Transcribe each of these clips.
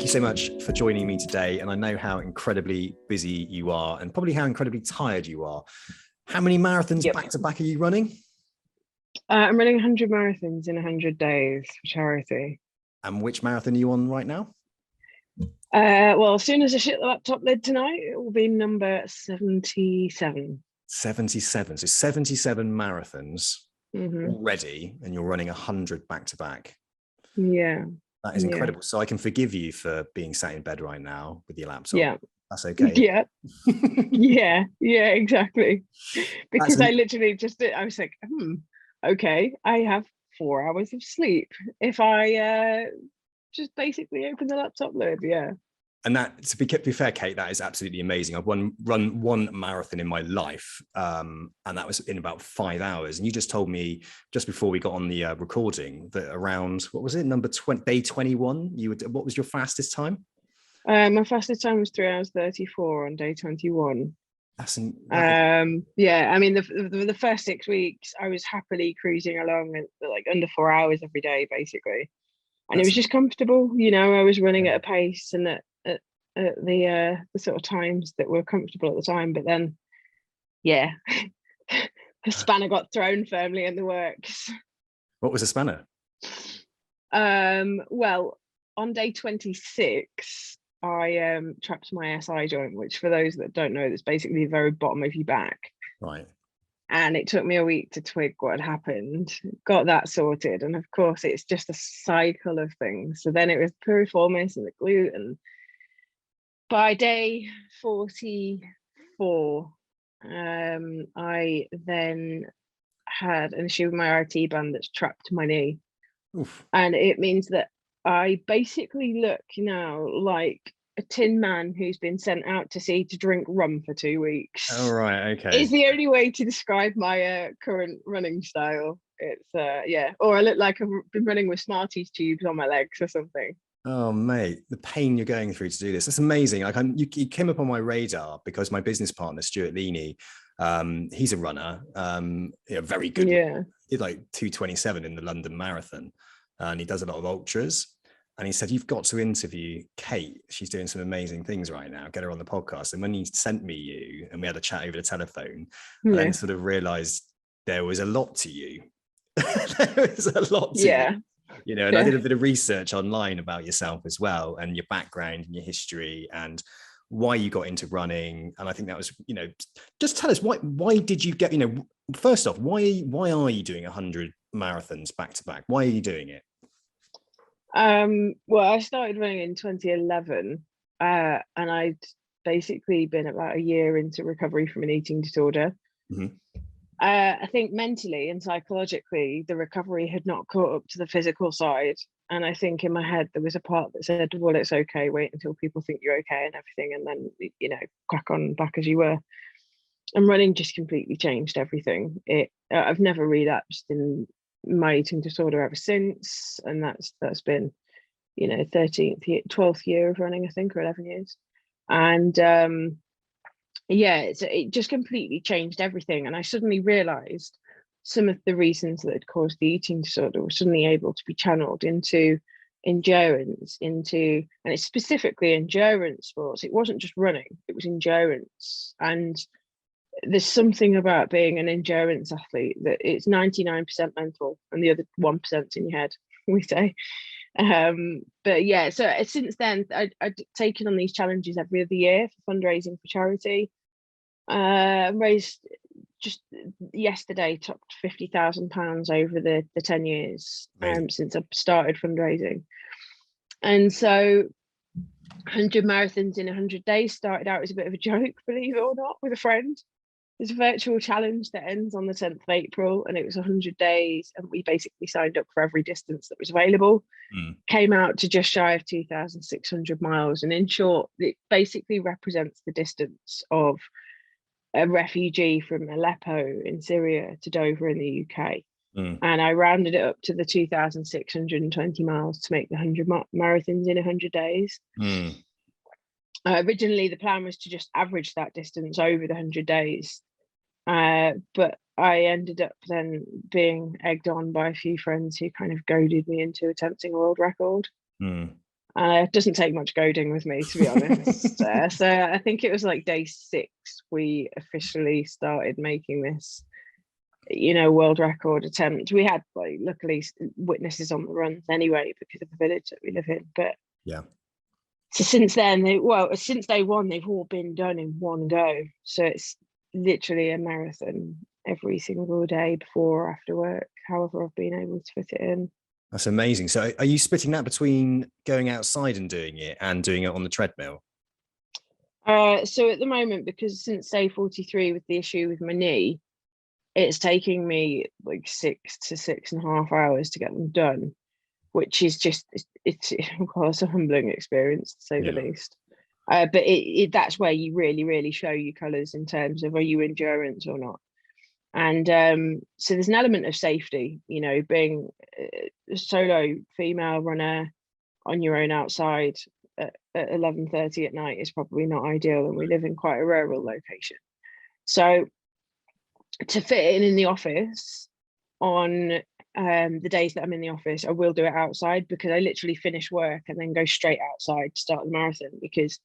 Thank you so much for joining me today. And I know how incredibly busy you are and probably how incredibly tired you are. How many marathons back to back are you running? I'm running 100 marathons in 100 days for charity. And which marathon are you on right now? Well, as soon as I shut the laptop lid tonight, it will be number 77. 77. So 77 marathons already, and you're running 100 back to back. Yeah. That is incredible. So I can forgive you for being sat in bed right now with your laptop. Yeah. That's okay. Yeah. yeah, exactly. Because I literally I was like, okay, I have 4 hours of sleep if I just basically open the laptop lid. Yeah. And that, to be fair, Kate, that is absolutely amazing. I've run one marathon in my life, and that was in about 5 hours. And you just told me just before we got on the recording that around, what was it, day 21? What was your fastest time? My fastest time was 3 hours 34 on day 21. Yeah, I mean the first 6 weeks I was happily cruising along at like under 4 hours every day basically, and it was just comfortable. I was running at a pace and at the sort of times that were comfortable at the time. But then the spanner got thrown firmly in the works. What was the spanner? Well, on day 26 I trapped my SI joint, which for those that don't know, that's basically the very bottom of your back. Right. And it took me a week to twig what had happened, got that sorted. And of course, it's just a cycle of things. So then it was piriformis and the glute. And by day 44, I then had an issue with my RT band that's trapped my knee. Oof. And it means that I basically look now like a tin man who's been sent out to sea to drink rum for 2 weeks. Oh, right, okay. Is the only way to describe my current running style. It's or I look like I've been running with Smarties tubes on my legs or something. Oh, mate, the pain you're going through to do this. That's amazing. Like you came up on my radar because my business partner, Stuart Leaney, he's a runner, very good. Yeah. He did like 2:27 in the London Marathon, and he does a lot of ultras. And he said, you've got to interview Kate. She's doing some amazing things right now. Get her on the podcast. And when he sent me you and we had a chat over the telephone, I then sort of realized there was a lot to you. There was a lot to you. And I did a bit of research online about yourself as well, and your background and your history and why you got into running. And I think that was, just tell us why did you get, first off, why are you doing 100 marathons back to back? Why are you doing it? Well, I started running in 2011, and I'd basically been about a year into recovery from an eating disorder. Mm-hmm. I think mentally and psychologically, the recovery had not caught up to the physical side. And I think in my head, there was a part that said, well, it's okay, wait until people think you're okay and everything. And then, crack on back as you were. And running just completely changed everything. I've never relapsed in my eating disorder ever since. And that's been, 12th year of running, I think, or 11 years. And it just completely changed everything. And I suddenly realized some of the reasons that had caused the eating disorder were suddenly able to be channeled into endurance, and it's specifically endurance sports. It wasn't just running, it was endurance. And there's something about being an endurance athlete that it's 99% mental and the other 1% in your head, we say. So since then I'd taken on these challenges every other year for fundraising for charity. Raised just yesterday topped £50,000 over the 10 years since I started fundraising. And so 100 marathons in 100 days started out as a bit of a joke, believe it or not, with a friend. There's a virtual challenge that ends on the 10th of April, and it was 100 days, and we basically signed up for every distance that was available. Came out to just shy of 2,600 miles, and in short, it basically represents the distance of a refugee from Aleppo in Syria to Dover in the UK. And I rounded it up to the 2,620 miles to make the 100 marathons in 100 days. Originally, the plan was to just average that distance over the 100 days. But I ended up then being egged on by a few friends who kind of goaded me into attempting a world record. It doesn't take much goading with me, to be honest. So I think it was like day 6 we officially started making this, world record attempt. We had, like, luckily witnesses on the runs anyway because of the village that we live in. But yeah. So since then, since day 1, they've all been done in one go. So it's literally a marathon every single day before or after work, however I've been able to fit it in. That's amazing. So are you splitting that between going outside and doing it and doing it on the treadmill? So at the moment, because since day 43 with the issue with my knee, it's taking me like 6 to 6.5 hours to get them done, which is just, it's of course a humbling experience, to say the least. But that's where you really, really show your colours in terms of, are you endurance or not? And so there's an element of safety, being a solo female runner on your own outside at 11:30 at night is probably not ideal, and we live in quite a rural location. So to fit in the office on the days that I'm in the office, I will do it outside, because I literally finish work and then go straight outside to start the marathon, because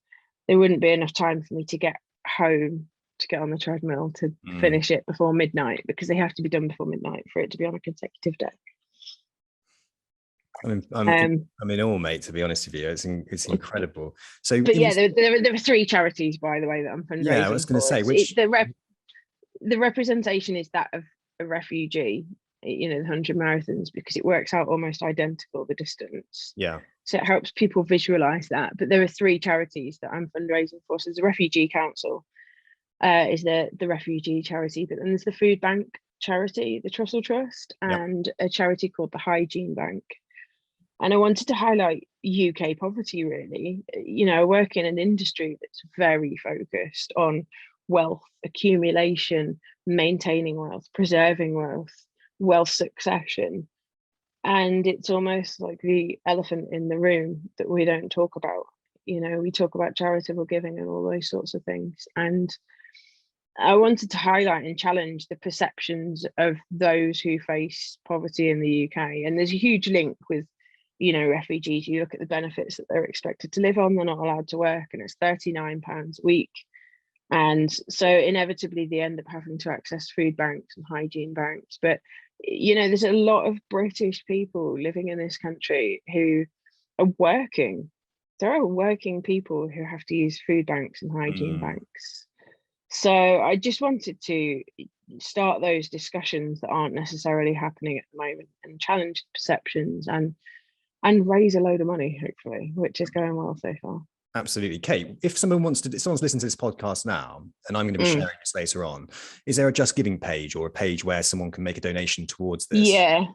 there wouldn't be enough time for me to get home to get on the treadmill to finish it before midnight, because they have to be done before midnight for it to be on a consecutive day. I'm in awe, mate, to be honest with you. It's incredible. So, but yeah, there are 3 charities, by the way, that I'm fundraising. Yeah, I was going to say, which the representation is that of a refugee, the 100 marathons, because it works out almost identical, the distance. Yeah. So it helps people visualize that. But there are 3 charities that I'm fundraising for. So there's the Refugee Council, is the refugee charity, but then there's the Food Bank charity, the Trussell Trust, and a charity called the Hygiene Bank. And I wanted to highlight UK poverty, really. I work in an industry that's very focused on wealth accumulation, maintaining wealth, preserving wealth succession. And it's almost like the elephant in the room that we don't talk about. We talk about charitable giving and all those sorts of things. And I wanted to highlight and challenge the perceptions of those who face poverty in the UK. And there's a huge link with, refugees. You look at the benefits that they're expected to live on, they're not allowed to work, and it's £39 a week. And so inevitably they end up having to access food banks and hygiene banks. But, there's a lot of British people living in this country who are working. There are working people who have to use food banks and hygiene banks. So I just wanted to start those discussions that aren't necessarily happening at the moment, and challenge perceptions and raise a load of money, hopefully, which is going well so far. Absolutely. Kate, if someone's listening to this podcast now, and I'm going to be sharing this later on, is there a Just Giving page, or a page where someone can make a donation towards this? Yeah.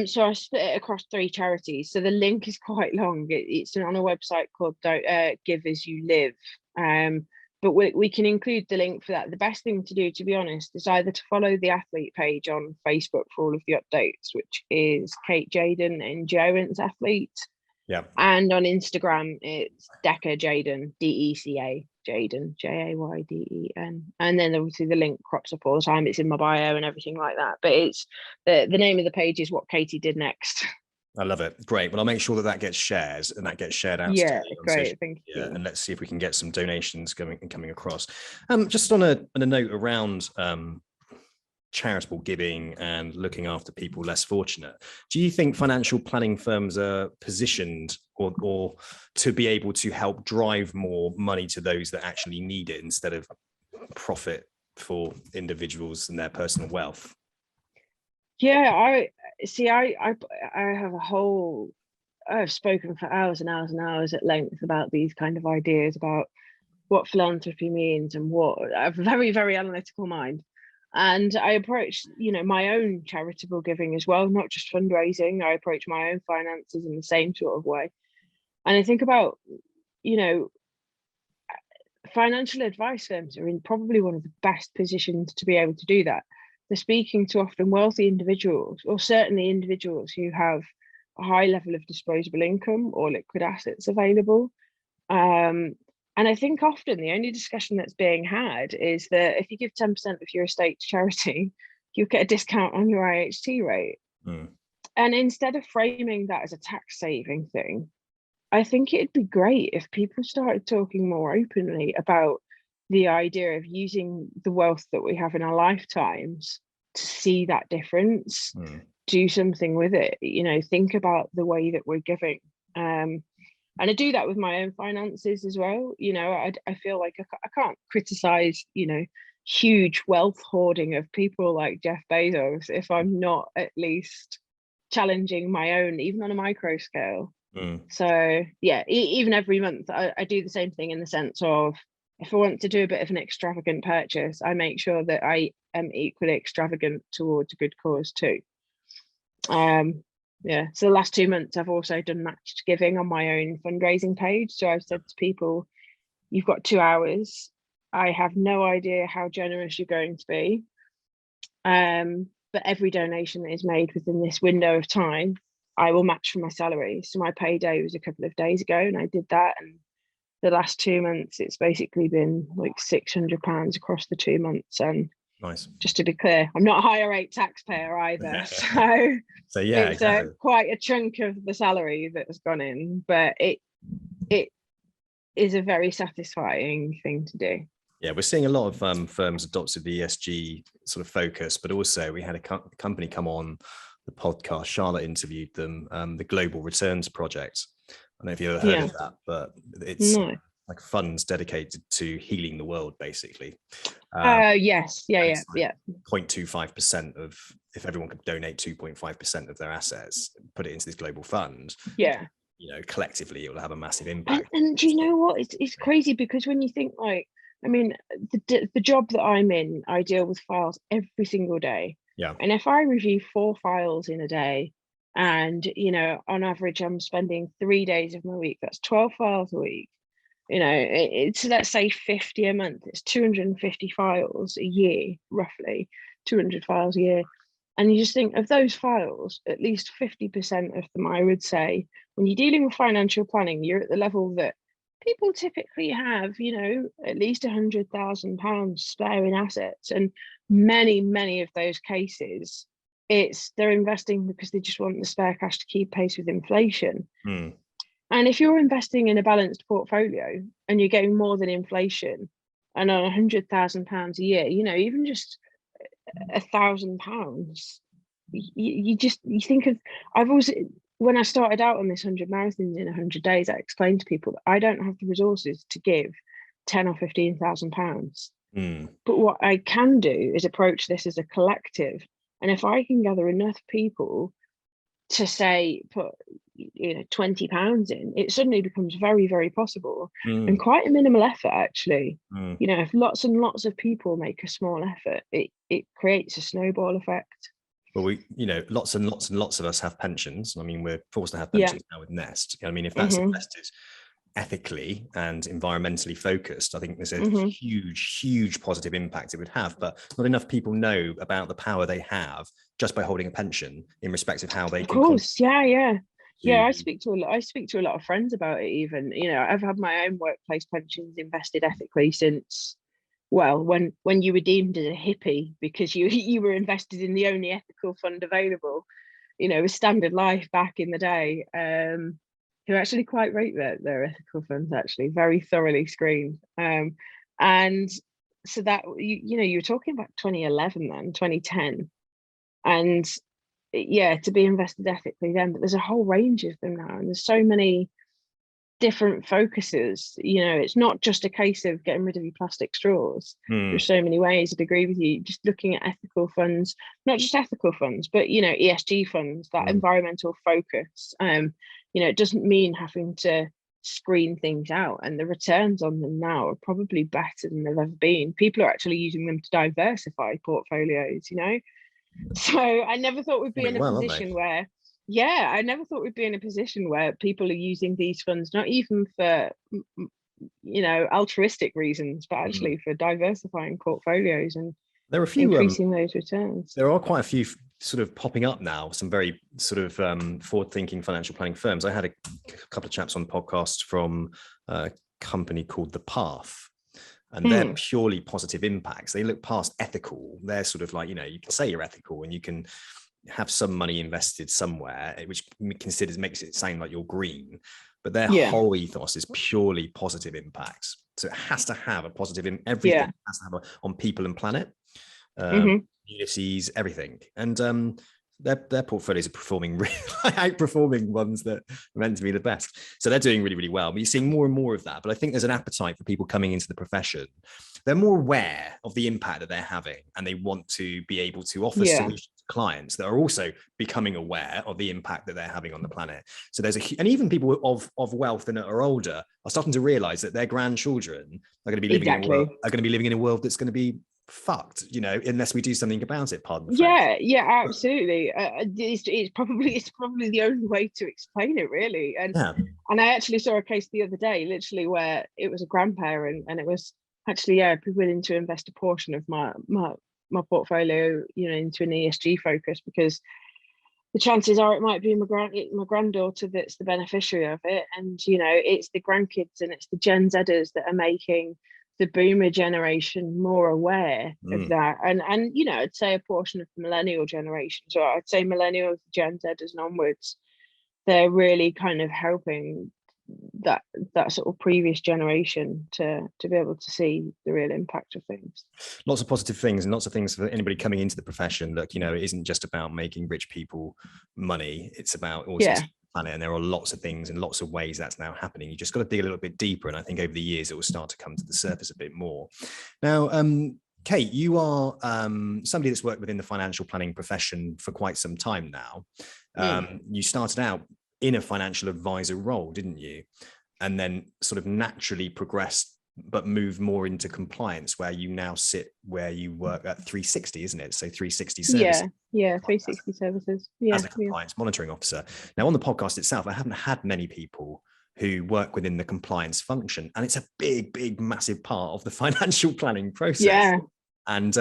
So I split it across 3 charities. So the link is quite long. It's on a website called Give As You Live. But we can include the link for that. The best thing to do, to be honest, is either to follow the athlete page on Facebook for all of the updates, which is Kate Jayden, Endurance Athlete. Yeah. And on Instagram, it's Deca Jayden, DECA Jayden, JAYDEN. And then obviously the link crops up all the time. It's in my bio and everything like that. But it's the name of the page is What Katie Did Next. I love it. Great. Well, I'll make sure that gets shared, and that gets shared out. Yeah, great. Thank you. And let's see if we can get some donations coming across. Just on a note around charitable giving and looking after people less fortunate, do you think financial planning firms are positioned or to be able to help drive more money to those that actually need it, instead of profit for individuals and their personal wealth? Yeah, I've spoken for hours and hours and hours at length about these kind of ideas, about what philanthropy means, and what a very, very analytical mind. And I approach, my own charitable giving as well, not just fundraising. I approach my own finances in the same sort of way. And I think about, financial advice firms are in probably one of the best positions to be able to do that. They're speaking to often wealthy individuals, or certainly individuals who have a high level of disposable income or liquid assets available. And I think often the only discussion that's being had is that if you give 10% of your estate to charity, you get a discount on your IHT rate. And instead of framing that as a tax saving thing, I think it'd be great if people started talking more openly about the idea of using the wealth that we have in our lifetimes to see that difference, do something with it, you know, think about the way that we're giving. And I do that with my own finances as well. You know, I feel like I can't criticize, you know, huge wealth hoarding of people like Jeff Bezos if I'm not at least challenging my own, even on a micro scale. So yeah, even every month I do the same thing, in the sense of, if I want to do a bit of an extravagant purchase, I make sure that I am equally extravagant towards a good cause too. Yeah, so the last 2 months I've also done matched giving on my own fundraising page. So I've said to people, you've got 2 hours. I have no idea how generous you're going to be. But every donation that is made within this window of time, I will match from my salary. So my payday was a couple of days ago, and I did that. And the last 2 months, it's basically been like £600 across the 2 months. And nice. Just to be clear, I'm not a higher rate taxpayer either. So yeah, it's exactly. Quite a chunk of the salary that has gone in, but it is a very satisfying thing to do. Yeah, we're seeing a lot of firms adopted the ESG sort of focus, but also we had a company come on the podcast. Charlotte interviewed them, the Global Returns Project. I don't know if you've ever heard of that, but it's like funds dedicated to healing the world, basically. Yes, yeah. 0.25% of, if everyone could donate 2.5% of their assets, put it into this global fund. Yeah. You know, collectively, it will have a massive impact. And do you know what? It's crazy, because when you think, like, I mean, the job that I'm in, I deal with files every single day. Yeah. And if I review 4 files in a day, and, you know, on average, I'm spending 3 days of my week, that's 12 files a week. You know, it's, let's say 50 a month, it's 250 files a year, roughly 200 files a year. And you just think, of those files, at least 50% of them, I would say, when you're dealing with financial planning, you're at the level that people typically have, you know, at least £100,000 spare in assets. And many of those cases, they're investing because they just want the spare cash to keep pace with inflation. And if you're investing in a balanced portfolio and you're getting more than inflation, and on £100,000 a year, you know, even just £1,000, you think of, I've always, when I started out on this 100 marathons in 100 days, I explained to people that I don't have the resources to give £10,000 or £15,000. But what I can do is approach this as a collective. And if I can gather enough people to say, put, you know, £20 in, it suddenly becomes very, very possible, and quite a minimal effort, actually. You know, if lots and lots of people make a small effort, it creates a snowball effect. Well, we, you know, lots and lots of us have pensions. I mean, we're forced to have pensions now with Nest. I mean, if that's invested ethically and environmentally focused, I think there's a huge positive impact it would have. But not enough people know about the power they have just by holding a pension, in respect of how they can. Of course, yeah. I speak to a lot of friends about it. Even, you know, I've had my own workplace pensions invested ethically since, well, when you were deemed as a hippie because you were invested in the only ethical fund available, you know, with Standard Life back in the day, who actually quite rate their ethical funds, actually very thoroughly screened. And so that, you know, you were talking about 2011 then, 2010, and yeah, to be invested ethically then. But there's a whole range of them now, and there's so many different focuses. You know, it's not just a case of getting rid of your plastic straws. There's so many ways. I'd agree with you. Just looking at ethical funds, not just ethical funds, but, you know, ESG funds, that environmental focus. You know, it doesn't mean having to screen things out, and the returns on them now are probably better than they've ever been. People are actually using them to diversify portfolios, you know. So I never thought we'd be in a position where, I never thought we'd be in a position where people are using these funds, not even for, you know, altruistic reasons, but actually for diversifying portfoulios and there are a few increasing those returns. There are quite a few sort of popping up now, some very sort of forward-thinking financial planning firms. I had a couple of chaps on the podcast from a company called The Path. And they're purely positive impacts. They look past ethical. They're sort of like, you know, you can say you're ethical and you can have some money invested somewhere, which makes it sound like you're green. but their whole ethos is purely positive impacts. So it has to have a positive in everything. It has to have on people and planet, communities, everything. And their portfolios are performing really outperforming ones that are meant to be the best. So they're doing really, really well. But you're seeing more and more of that. But I think there's an appetite for people coming into the profession. They're more aware of the impact that they're having, and they want to be able to offer solutions to clients that are also becoming aware of the impact that they're having on the planet. So and even people of wealth and that are older are starting to realize that their grandchildren are going to be living in a world that's going to be fucked, unless we do something about it. Pardon the French. Yeah, absolutely. It's probably the only way to explain it, really. And I actually saw a case the other day, literally, where it was a grandparent, and it was actually willing to invest a portion of my portfolio, into an ESG focus, because the chances are it might be my granddaughter that's the beneficiary of it, and it's the grandkids and it's the Gen Zers that are making the boomer generation more aware of that, and I'd say a portion of the millennial generation, so I'd say millennials, Gen Zers and onwards, they're really kind of helping that sort of previous generation to be able to see the real impact of things. Lots of positive things, and lots of things for anybody coming into the profession. Look, it isn't just about making rich people money, it's about also planet, and there are lots of things and lots of ways that's now happening. You just got to dig a little bit deeper, and I think over the years it will start to come to the surface a bit more. Now, Kate, you are somebody that's worked within the financial planning profession for quite some time now. You started out in a financial advisor role, didn't you? And then sort of naturally progressed, but moved more into compliance, where you now sit where you work at 360, isn't it? So 360 Services. Yeah, 360 Services. As a compliance monitoring officer. Now, on the podcast itself, I haven't had many people who work within the compliance function, and it's a big, massive part of the financial planning process. And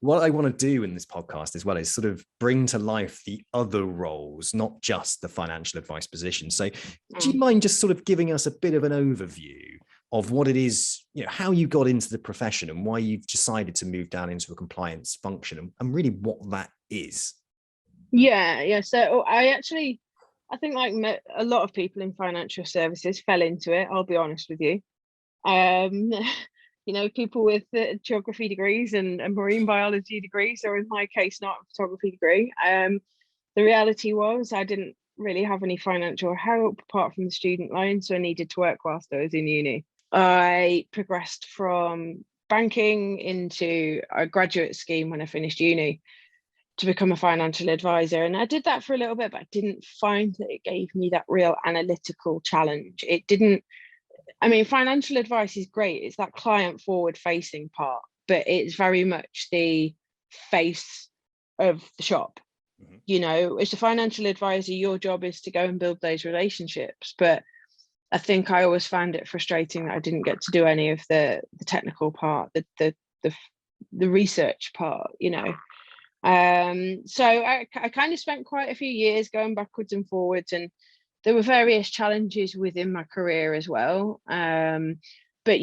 what I want to do in this podcast as well is sort of bring to life the other roles, not just the financial advice position. So do you mind just sort of giving us a bit of an overview of what it is, how you got into the profession and why you've decided to move down into a compliance function, and really what that is? So I think like a lot of people in financial services fell into it, I'll be honest with you. People with geography degrees and marine biology degrees, or in my case, not a photography degree. The reality was I didn't really have any financial help apart from the student loan, so I needed to work whilst I was in uni. I progressed from banking into a graduate scheme when I finished uni to become a financial advisor, and I did that for a little bit, but I didn't find that it gave me that real analytical challenge. It didn't. I mean, financial advice is great. It's that client forward facing part, but it's very much the face of the shop. As a financial advisor, your job is to go and build those relationships. But I think I always found it frustrating that I didn't get to do any of the technical part, the research part, So I kind of spent quite a few years going backwards and forwards, and there were various challenges within my career as well. But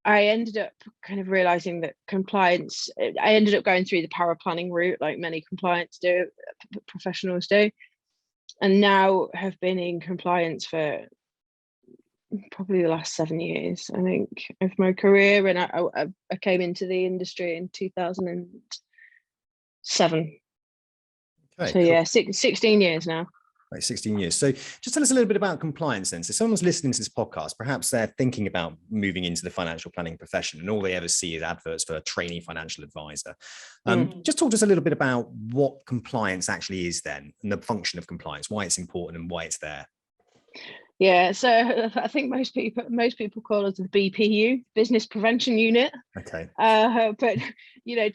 I ended up kind of realizing that compliance, I ended up going through the power planning route, like many compliance professionals do, and now have been in compliance for probably the last 7 years, I think, of my career. And I came into the industry in 2007. Okay, so cool. 16 years now. Right, 16 years. So just tell us a little bit about compliance then. So someone's listening to this podcast, perhaps they're thinking about moving into the financial planning profession, and all they ever see is adverts for a trainee financial advisor. Just talk to us a little bit about what compliance actually is then, and the function of compliance, why it's important and why it's there. Yeah, so I think most people call it the BPU, Business Prevention Unit. Okay. But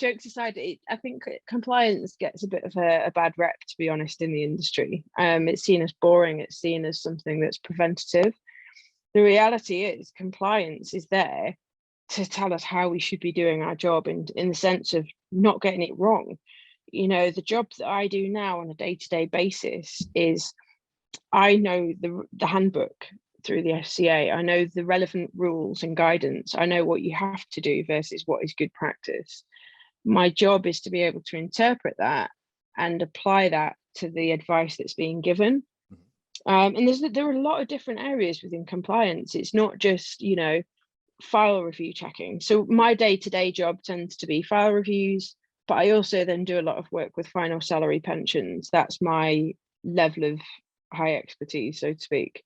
jokes aside, I think compliance gets a bit of a bad rep, to be honest, in the industry. It's seen as boring. It's seen as something that's preventative. The reality is, compliance is there to tell us how we should be doing our job, in the sense of not getting it wrong. The job that I do now on a day-to-day basis is, I know the handbook through the FCA. I know the relevant rules and guidance. I know what you have to do versus what is good practice. My job is to be able to interpret that and apply that to the advice that's being given. And there are a lot of different areas within compliance. It's not just, you know, file review checking. So my day-to-day job tends to be file reviews, but I also then do a lot of work with final salary pensions. That's my level of high expertise, so to speak.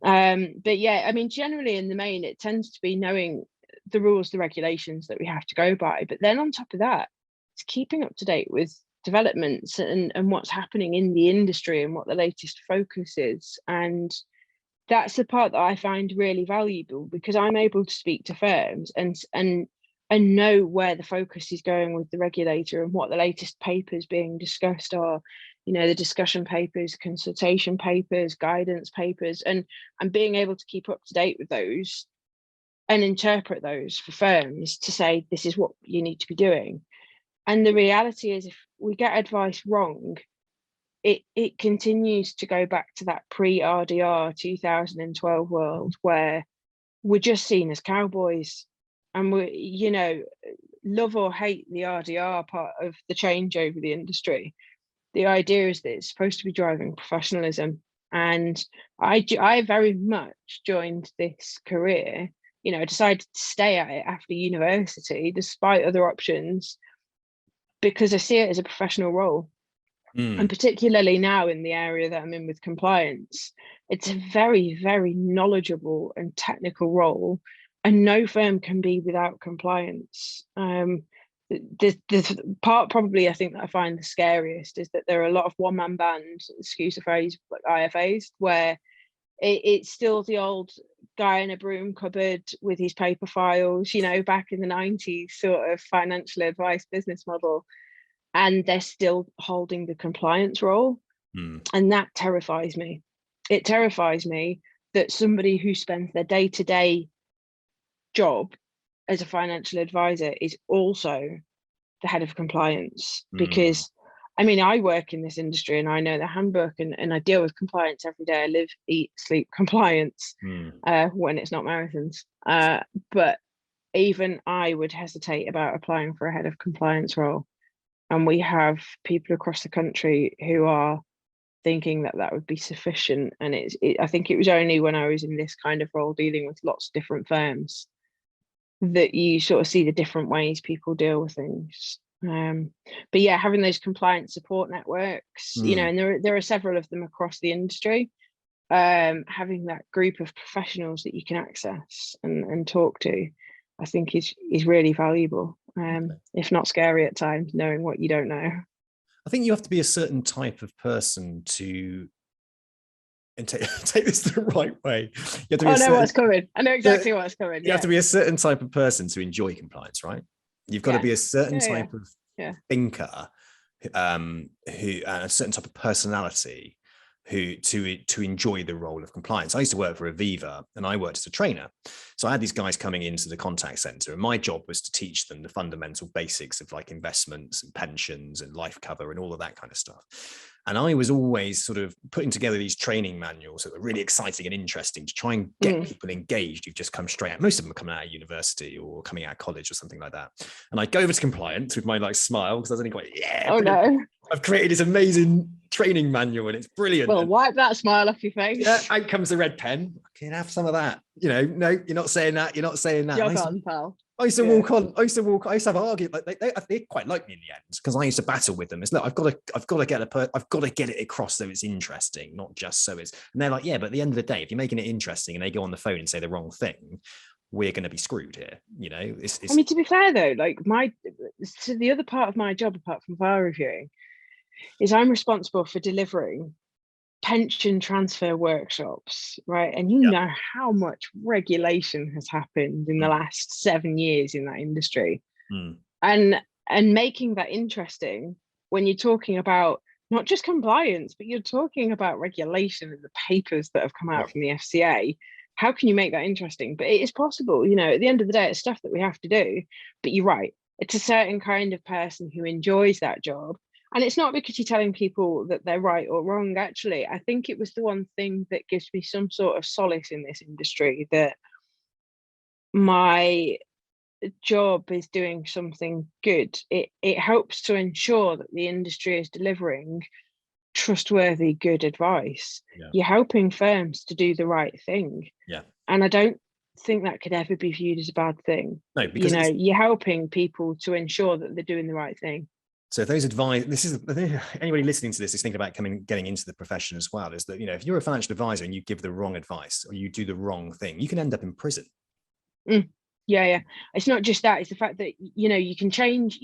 But yeah, I mean, generally in the main, it tends to be knowing the rules, the regulations that we have to go by. But then on top of that, it's keeping up to date with developments and what's happening in the industry and what the latest focus is. And that's the part that I find really valuable, because I'm able to speak to firms and know where the focus is going with the regulator and what the latest papers being discussed are, you know, the discussion papers, consultation papers, guidance papers, and being able to keep up to date with those and interpret those for firms to say, this is what you need to be doing. And the reality is, if we get advice wrong, it continues to go back to that pre-RDR 2012 world where we're just seen as cowboys, and we're, you know, love or hate the RDR part of the change over the industry. The idea is that it's supposed to be driving professionalism. And I very much joined this career, you know, decided to stay at it after university, despite other options, because I see it as a professional role. And particularly now in the area that I'm in with compliance, it's a very, very knowledgeable and technical role, and no firm can be without compliance. The part probably I think that I find the scariest is that there are a lot of one-man bands, excuse the phrase, like IFAs, where it's still the old guy in a broom cupboard with his paper files, you know, back in the 90s sort of financial advice business model. And they're still holding the compliance role. And that terrifies me. It terrifies me that somebody who spends their day-to-day job as a financial advisor is also the head of compliance. Because, I mean, I work in this industry and I know the handbook, and I deal with compliance every day. I live, eat, sleep compliance when it's not marathons. But even I would hesitate about applying for a head of compliance role. And we have people across the country who are thinking that that would be sufficient. And I think it was only when I was in this kind of role dealing with lots of different firms that you sort of see the different ways people deal with things. But yeah, having those compliance support networks, you know, and there are several of them across the industry, having that group of professionals that you can access and talk to, I think is really valuable. If not scary at times, knowing what you don't know. I think you have to be a certain type of person to, and take this the right way. You have to be what's coming. I know exactly what's coming. You have to be a certain type of person to enjoy compliance, right? You've got to be a certain type of thinker, who and a certain type of personality who to enjoy the role of compliance. I used to work for Aviva and I worked as a trainer. So I had these guys coming into the contact center, and my job was to teach them the fundamental basics of like investments and pensions and life cover and all of that kind of stuff. And I was always sort of putting together these training manuals that were really exciting and interesting to try and get people engaged who've just come straight out. Most of them are coming out of university or coming out of college or something like that. And I'd go over to compliance with my like smile, because I was only quite, I've created this amazing training manual and it's brilliant. Well, wipe that smile off your face. Yeah, out comes the red pen. I can have some of that. You know, no, you're not saying that. You're not saying that. Jog on, pal. I used to walk on. I used to have arguments. Like they quite liked me in the end, because I used to battle with them. It's look, I've got to get it across so it's interesting, not just so it's. And they're like, yeah, but at the end of the day, if you're making it interesting and they go on the phone and say the wrong thing, we're going to be screwed here. You know, I mean, to be fair though, like so the other part of my job, apart from file reviewing, is I'm responsible for delivering pension transfer workshops, right? And you know how much regulation has happened in the last 7 years in that industry. And making that interesting when you're talking about not just compliance, but you're talking about regulation and the papers that have come out from the FCA. How can you make that interesting? But it is possible, you know, at the end of the day, it's stuff that we have to do. But you're right, it's a certain kind of person who enjoys that job. And it's not because you're telling people that they're right or wrong. Actually, I think it was the one thing that gives me some sort of solace in this industry, that my job is doing something good. It helps to ensure that the industry is delivering trustworthy, good advice. You're helping firms to do the right thing. And I don't think that could ever be viewed as a bad thing. No, because you're helping people to ensure that they're doing the right thing. So if those advice, this is anybody listening to this is thinking about getting into the profession as well, is that, you know, if you're a financial advisor and you give the wrong advice or you do the wrong thing, you can end up in prison. Yeah. It's not just that, it's the fact that, you know, you can change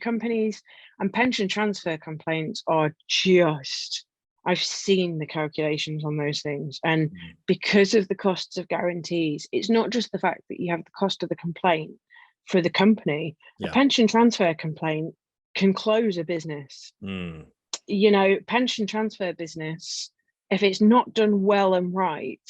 companies, and pension transfer complaints are just, I've seen the calculations on those things. And because of the costs of guarantees, it's not just the fact that you have the cost of the complaint for the company. A pension transfer complaint can close a business. You know, pension transfer business, if it's not done well and right,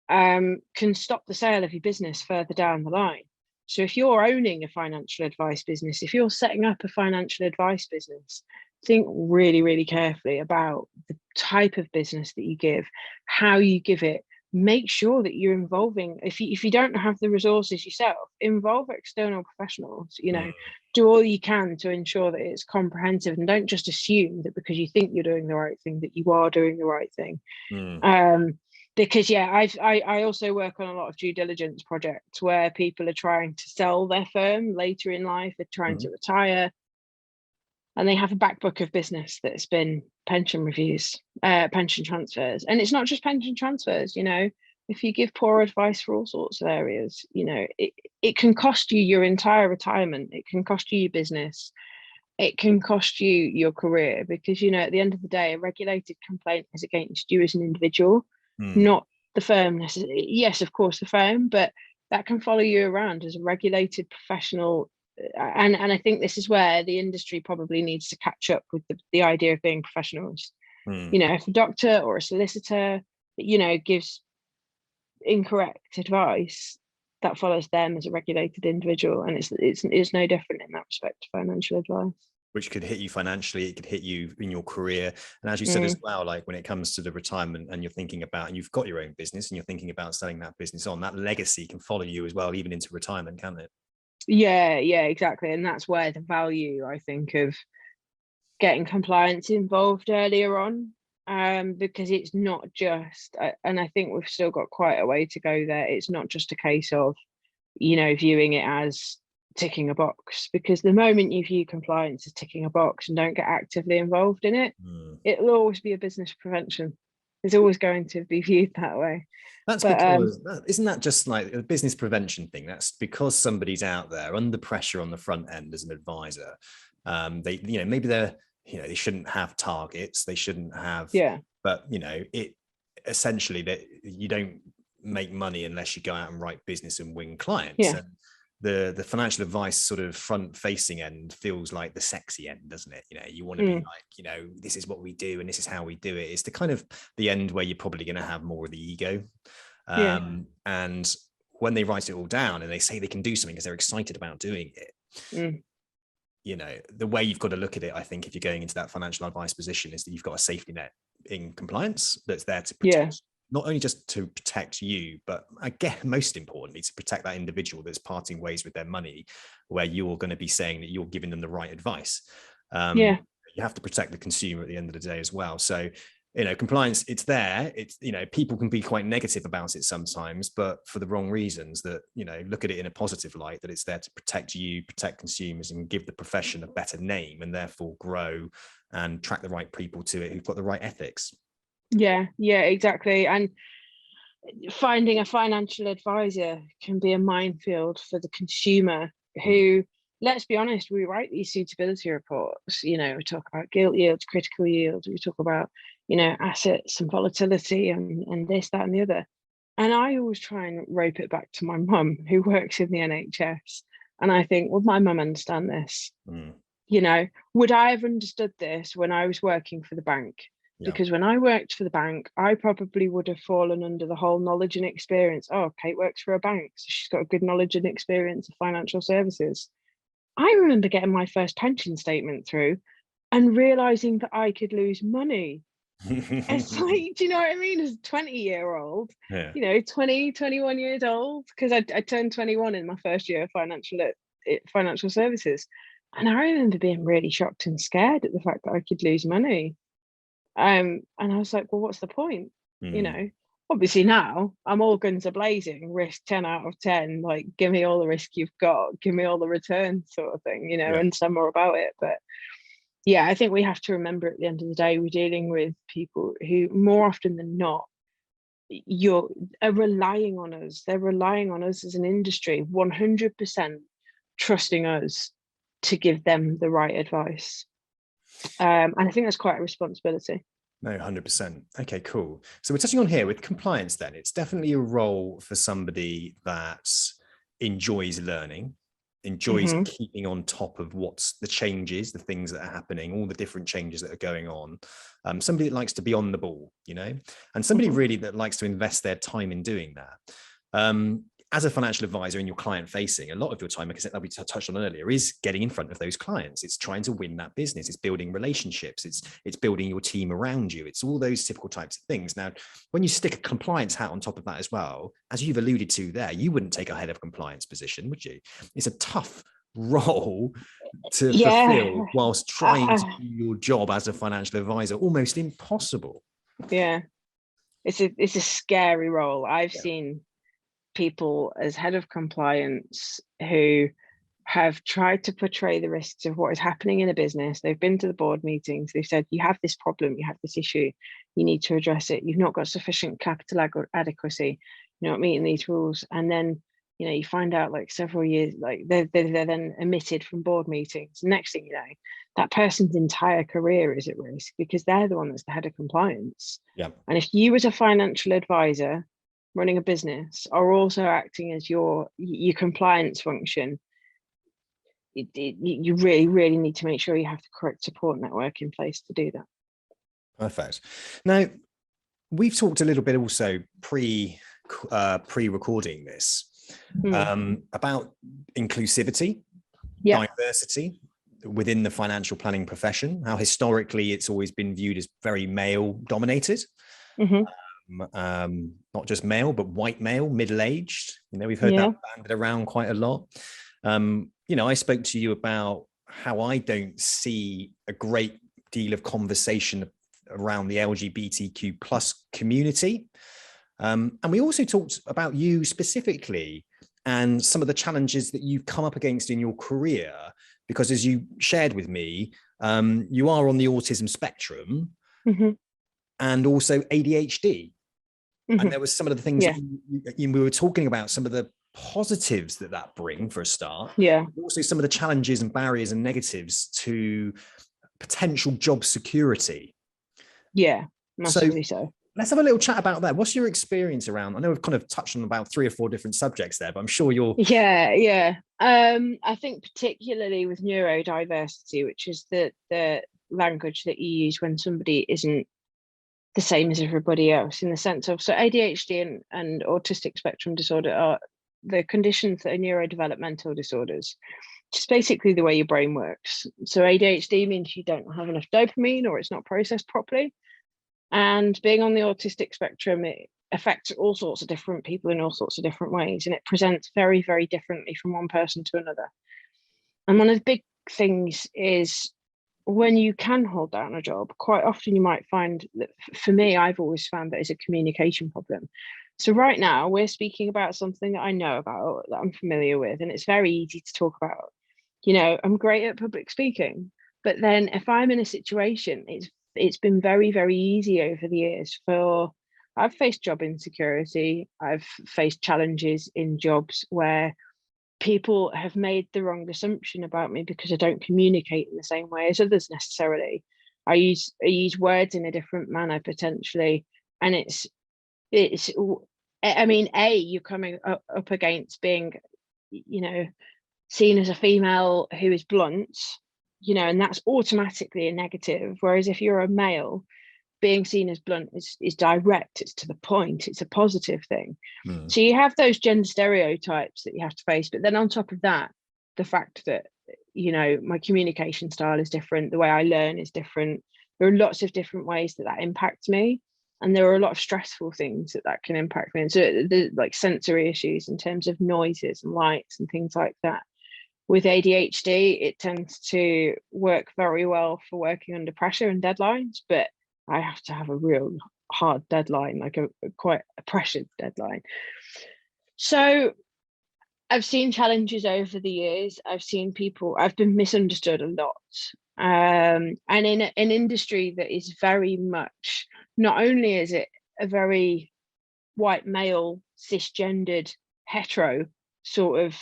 can stop the sale of your business further down the line. So if you're owning a financial advice business, if you're setting up a financial advice business, think really, really carefully about the type of business that you give, how you give it. Make sure that you're involving, if you don't have the resources yourself, involve external professionals. You know, do all you can to ensure that it's comprehensive, and don't just assume that because you think you're doing the right thing that you are doing the right thing. Because I also work on a lot of due diligence projects where people are trying to sell their firm later in life, they're trying to retire, and they have a back book of business that's been pension reviews, pension transfers. And it's not just pension transfers, you know, if you give poor advice for all sorts of areas, you know, it can cost you your entire retirement. It can cost you your business. It can cost you your career, because, you know, at the end of the day, a regulated complaint is against you as an individual, not the firm necessarily. Yes, of course, the firm, but that can follow you around as a regulated professional. And I think this is where the industry probably needs to catch up with the idea of being professionals. You know, if a doctor or a solicitor, you know, gives incorrect advice, that follows them as a regulated individual, and it's no different in that respect to financial advice. Which could hit you financially, it could hit you in your career. And as you said as well, like when it comes to the retirement and you're thinking about, and you've got your own business and you're thinking about selling that business on, that legacy can follow you as well, even into retirement, can't it? Yeah, exactly. And that's where the value, I think, of getting compliance involved earlier on, because it's not just, and I think we've still got quite a way to go there. It's not just a case of, you know, viewing it as ticking a box, because the moment you view compliance as ticking a box and don't get actively involved in it, it'll always be a business prevention. It's always going to be viewed that way. That's because, isn't that just like a business prevention thing? That's because somebody's out there under pressure on the front end as an advisor. They, you know, maybe they're, you know, they shouldn't have targets. They shouldn't have, but, you know, it essentially that you don't make money unless you go out and write business and win clients. And the financial advice sort of front facing end feels like the sexy end, doesn't it? You know, you want to be like, you know, this is what we do and this is how we do it. It's the kind of the end where you're probably going to have more of the ego. And when they write it all down and they say they can do something because they're excited about doing it, you know, the way you've got to look at it, I think, if you're going into that financial advice position, is that you've got a safety net in compliance that's there to protect, not only just to protect you, but again, most importantly, to protect that individual that's parting ways with their money, where you're going to be saying that you're giving them the right advice. You have to protect the consumer at the end of the day as well. So, you know, compliance, it's there. It's, you know, people can be quite negative about it sometimes, but for the wrong reasons. That, you know, look at it in a positive light, that it's there to protect you, protect consumers, and give the profession a better name, and therefore grow and track the right people to it who've got the right ethics. Yeah, exactly. And finding a financial advisor can be a minefield for the consumer who, let's be honest, we write these suitability reports, you know, we talk about gilt yields, critical yields, we talk about, you know, assets and volatility and this, that, and the other. And I always try and rope it back to my mum, who works in the NHS. And I think, would my mum understand this? You know, would I have understood this when I was working for the bank? Because when I worked for the bank, I probably would have fallen under the whole knowledge and experience. Oh, Kate works for a bank, so she's got a good knowledge and experience of financial services. I remember getting my first pension statement through and realizing that I could lose money. It's like, do you know what I mean? As a 20-year-old, you know, 20, 21 years old, because I turned 21 in my first year of financial services. And I remember being really shocked and scared at the fact that I could lose money. And I was like, well, what's the point? You know, obviously now I'm all guns a blazing, risk 10 out of 10, like give me all the risk you've got, give me all the return sort of thing, you know, and some more about it. But yeah, I think we have to remember at the end of the day, we're dealing with people who more often than not, are relying on us. They're relying on us as an industry, 100% trusting us to give them the right advice. And I think that's quite a responsibility. No, 100%. Okay, cool. So we're touching on here with compliance then. It's definitely a role for somebody that enjoys learning, enjoys keeping on top of what's the changes, the things that are happening, all the different changes that are going on. Somebody that likes to be on the ball, you know, and somebody really that likes to invest their time in doing that. As a financial advisor and you're client facing, a lot of your time, like I said, that we touched on earlier, is getting in front of those clients. It's trying to win that business. It's building relationships. It's building your team around you. It's all those typical types of things. Now, when you stick a compliance hat on top of that as well, as you've alluded to there, you wouldn't take a head of compliance position, would you? It's a tough role to fulfill whilst trying to do your job as a financial advisor, almost impossible. Yeah, it's a scary role. I've seen people as head of compliance who have tried to portray the risks of what is happening in a business. They've been to the board meetings. They've said, you have this problem, you have this issue, you need to address it. You've not got sufficient capital adequacy. You're not meeting these rules. And then, you know, you find out like several years, like they're then omitted from board meetings. Next thing you know, that person's entire career is at risk because they're the one that's the head of compliance. Yeah. And if you as a financial advisor running a business are also acting as your compliance function, you really need to make sure you have the correct support network in place to do that. Perfect. Now, we've talked a little bit also pre-recording this about inclusivity, diversity within the financial planning profession, how historically it's always been viewed as very male dominated. Not just male, but white male, middle-aged. You know, we've heard that banded around quite a lot. You know, I spoke to you about how I don't see a great deal of conversation around the LGBTQ plus community. And we also talked about you specifically and some of the challenges that you've come up against in your career, because as you shared with me, you are on the autism spectrum and also ADHD. And there was some of the things that we were talking about, some of the positives that bring for a start. Also some of the challenges and barriers and negatives to potential job security. Massively so. Let's have a little chat about that. What's your experience around? I know we've kind of touched on about 3 or 4 different subjects there, but I'm sure you're... I think particularly with neurodiversity, which is the language that you use when somebody isn't the same as everybody else, in the sense of, so ADHD and autistic spectrum disorder are the conditions that are neurodevelopmental disorders, just basically the way your brain works. So ADHD means you don't have enough dopamine or it's not processed properly. And being on the autistic spectrum, it affects all sorts of different people in all sorts of different ways. And it presents very, very differently from one person to another. And one of the big things is when you can hold down a job, quite often you might find that, for me, I've always found that it's a communication problem. So right now we're speaking about something that I know about, that I'm familiar with, and it's very easy to talk about. You know, I'm great at public speaking, but then if I'm in a situation, it's been very, very easy over the years I've faced job insecurity. I've faced challenges in jobs where people have made the wrong assumption about me because I don't communicate in the same way as others necessarily. I use words in a different manner potentially, and it's I mean, you're coming up against being, you know, seen as a female who is blunt, you know, and that's automatically a negative. Whereas if you're a male, being seen as blunt is direct, it's to the point, it's a positive thing. So you have those gender stereotypes that you have to face, but then on top of that, the fact that, you know, my communication style is different, the way I learn is different. There are lots of different ways that impacts me, and there are a lot of stressful things that can impact me. And so there's like sensory issues in terms of noises and lights and things like that. With ADHD, it tends to work very well for working under pressure and deadlines, but I have to have a real hard deadline, like a quite a pressured deadline. So I've seen challenges over the years. I've been misunderstood a lot. And in an industry that is very much, not only is it a very white male, cisgendered, hetero sort of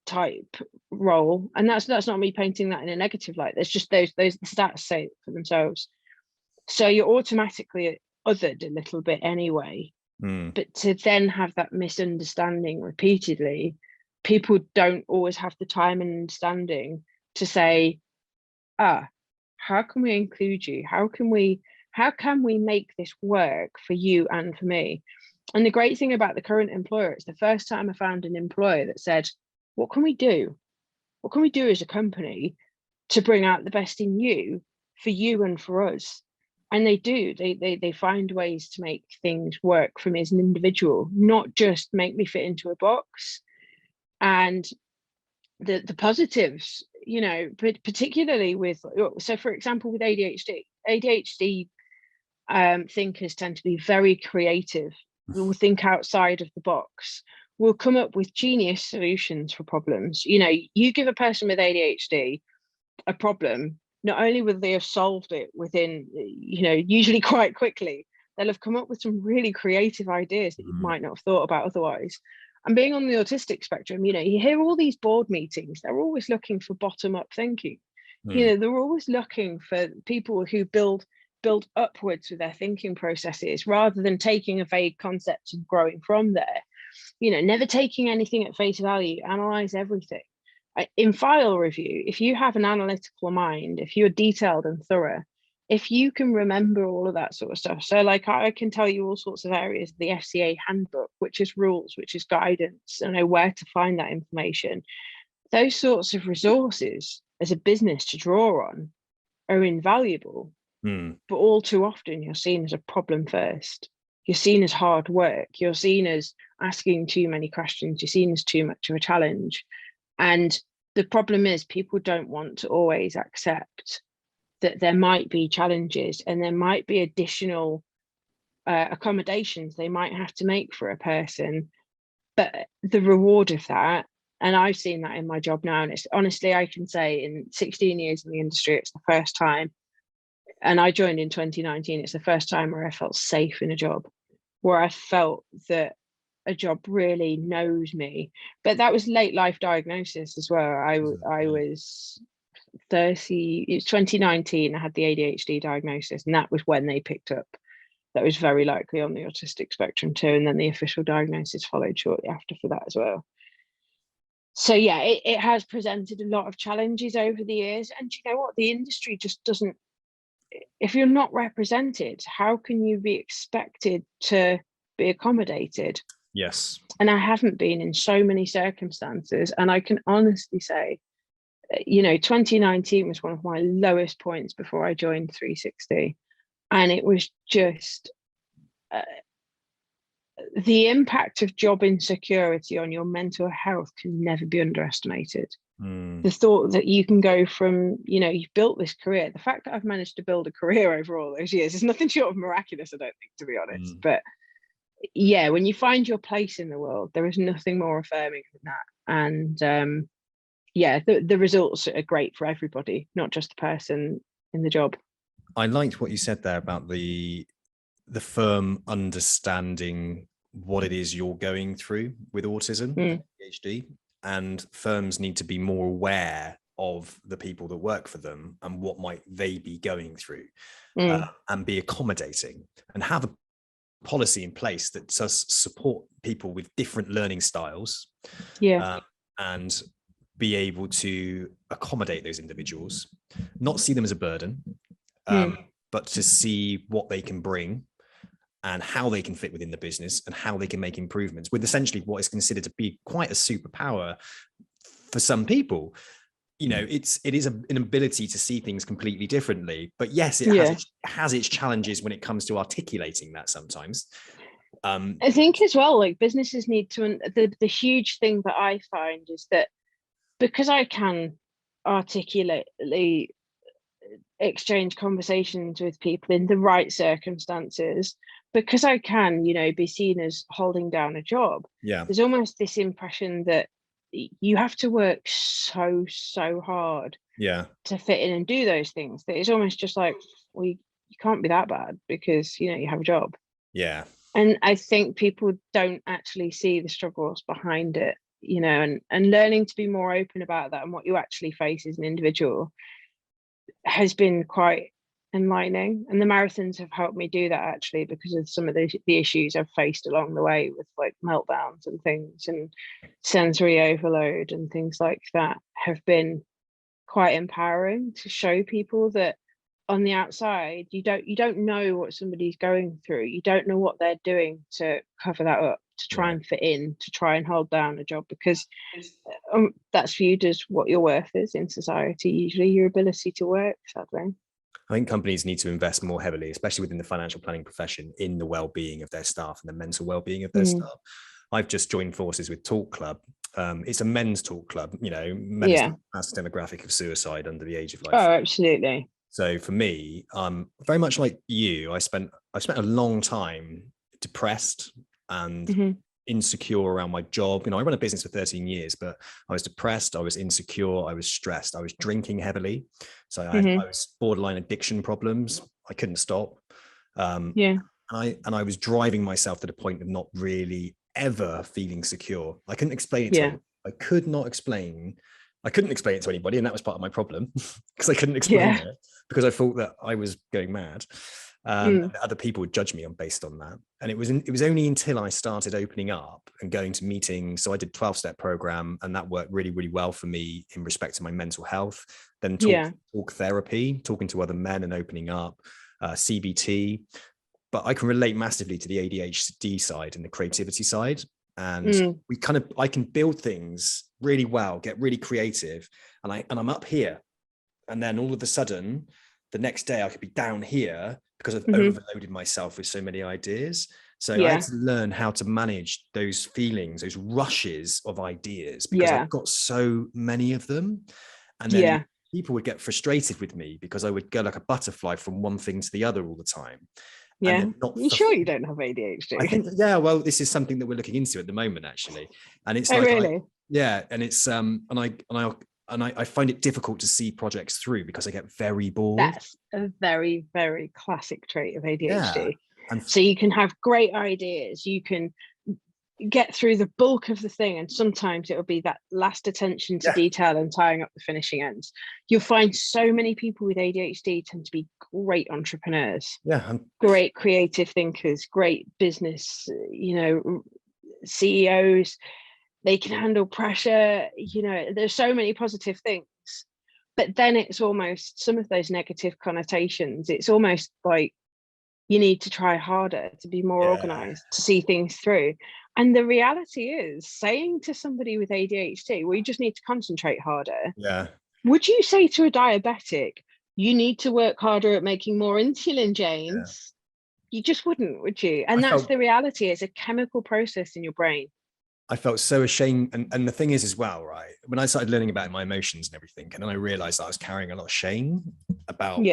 type role, and that's not me painting that in a negative light. There's just those stats say it for themselves. So you're automatically othered a little bit anyway. But to then have that misunderstanding repeatedly, people don't always have the time and understanding to say, how can we include you? How can we make this work for you and for me? And the great thing about the current employer, it's the first time I found an employer that said, what can we do? What can we do as a company to bring out the best in you, for you and for us? And they do. They find ways to make things work for me as an individual, not just make me fit into a box. And the positives, you know, but particularly with, so for example, with ADHD thinkers tend to be very creative. Will think outside of the box. Will come up with genius solutions for problems. You know, you give a person with ADHD a problem, not only will they have solved it within, you know, usually quite quickly, they'll have come up with some really creative ideas that you might not have thought about otherwise. And being on the autistic spectrum, you know, you hear all these board meetings, they're always looking for bottom-up thinking. You know, they're always looking for people who build upwards with their thinking processes, rather than taking a vague concept and growing from there. You know, never taking anything at face value, analyze everything. In file review, if you have an analytical mind, if you're detailed and thorough, if you can remember all of that sort of stuff. So like I can tell you all sorts of areas, the FCA handbook, which is rules, which is guidance, and know where to find that information. Those sorts of resources as a business to draw on are invaluable. But all too often you're seen as a problem first. You're seen as hard work. You're seen as asking too many questions. You're seen as too much of a challenge. And the problem is people don't want to always accept that there might be challenges and there might be additional accommodations they might have to make for a person. But the reward of that, and I've seen that in my job now, and it's honestly, I can say in 16 years in the industry, it's the first time, and I joined in 2019, it's the first time where I felt safe in a job, where I felt that a job really knows me. But that was late life diagnosis as well. I was 30, it's 2019, I had the ADHD diagnosis, and that was when they picked up that was very likely on the autistic spectrum too, and then the official diagnosis followed shortly after for that as well. So yeah, it has presented a lot of challenges over the years, and you know what, the industry just doesn't, if you're not represented, how can you be expected to be accommodated? Yes. And I haven't been in so many circumstances, and I can honestly say, you know, 2019 was one of my lowest points before I joined 360, and it was just the impact of job insecurity on your mental health can never be underestimated. The thought that you can go from, you know, you've built this career, the fact that I've managed to build a career over all those years is nothing short of miraculous, I don't think, to be honest. But yeah, when you find your place in the world, there is nothing more affirming than that. And yeah, the results are great for everybody, not just the person in the job. I liked what you said there about the firm understanding what it is you're going through with autism and ADHD, and firms need to be more aware of the people that work for them and what might they be going through, and be accommodating and have a policy in place that does support people with different learning styles, and be able to accommodate those individuals, not see them as a burden, but to see what they can bring and how they can fit within the business and how they can make improvements with essentially what is considered to be quite a superpower for some people. You know, it is an ability to see things completely differently, but yes, it has its challenges when it comes to articulating that sometimes. I think as well, like businesses need to, the huge thing that I find is that because I can articulately exchange conversations with people in the right circumstances, because I can, be seen as holding down a job. Yeah. There's almost this impression that you have to work so hard to fit in and do those things, that it's almost just like, well, you can't be that bad because you have a job. Yeah. And I think people don't actually see the struggles behind it, and learning to be more open about that and what you actually face as an individual has been quite enlightening. And the marathons have helped me do that, actually, because of some of the issues I've faced along the way with like meltdowns and things, and sensory overload and things like that have been quite empowering to show people that on the outside you don't know what somebody's going through. You don't know what they're doing to cover that up, to try and fit in, to try and hold down a job, because that's viewed as what your worth is in society, usually your ability to work, sadly. I think companies need to invest more heavily, especially within the financial planning profession, in the well-being of their staff and the mental well-being of their staff. I've just joined forces with Talk Club. It's a men's talk club, men is the mass demographic of suicide under the age of like. Oh, absolutely. So for me, very much like you, I spent a long time depressed and insecure around my job. I run a business for 13 years, but I was depressed, I was insecure, I was stressed, I was drinking heavily. So I was borderline addiction problems. I couldn't stop. And I was driving myself to the point of not really ever feeling secure. I couldn't explain it to anyone. I couldn't explain it to anybody, and that was part of my problem, because I couldn't explain it, because I thought that I was going mad. Other people would judge me based on that. And it was only until I started opening up and going to meetings. So I did 12-step program, and that worked really, really well for me in respect to my mental health. Then talk therapy, talking to other men and opening up, CBT. But I can relate massively to the ADHD side and the creativity side. And I can build things really well, get really creative. And I'm up here. And then all of a sudden, the next day I could be down here because I've overloaded myself with so many ideas. So I had to learn how to manage those feelings, those rushes of ideas, because I've got so many of them. And then people would get frustrated with me because I would go like a butterfly from one thing to the other all the time. Yeah. You sure you don't have ADHD? I think, well, this is something that we're looking into at the moment, actually. And it's like, really? And it's, and I find it difficult to see projects through because I get very bored. That's a very, very classic trait of ADHD. So you can have great ideas, you can get through the bulk of the thing, and sometimes it'll be that last attention to detail and tying up the finishing ends. You'll find so many people with ADHD tend to be great entrepreneurs, great creative thinkers, great business, CEOs. They can handle pressure, there's so many positive things, but then it's almost some of those negative connotations. It's almost like you need to try harder, to be more organized, to see things through. And the reality is, saying to somebody with ADHD, well, you just need to concentrate harder. Would you say to a diabetic, you need to work harder at making more insulin, James? You just wouldn't, would you? And that's the reality. It's a chemical process in your brain. I felt so ashamed. And the thing is as well, right, when I started learning about my emotions and everything, and then I realized that I was carrying a lot of shame about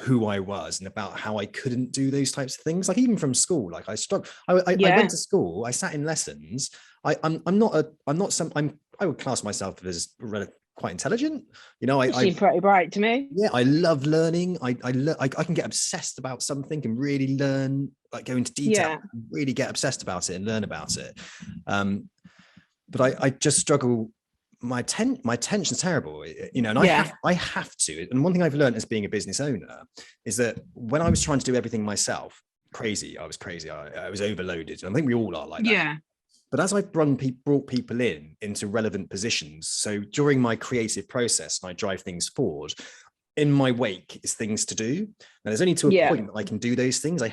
who I was and about how I couldn't do those types of things. Like even from school, like I struggled. I went to school, I sat in lessons. I would class myself as quite intelligent. You seem pretty bright to me. Yeah, I love learning. I can get obsessed about something and really learn, like go into detail, really get obsessed about it and learn about it. But I just struggle. My attention's terrible, and I have to. And one thing I've learned as being a business owner is that when I was trying to do everything myself, I was crazy. I was overloaded. And I think we all are like that. Yeah. But as I've brought people into relevant positions, so during my creative process and I drive things forward, in my wake is things to do. And there's only to a point that I can do those things. I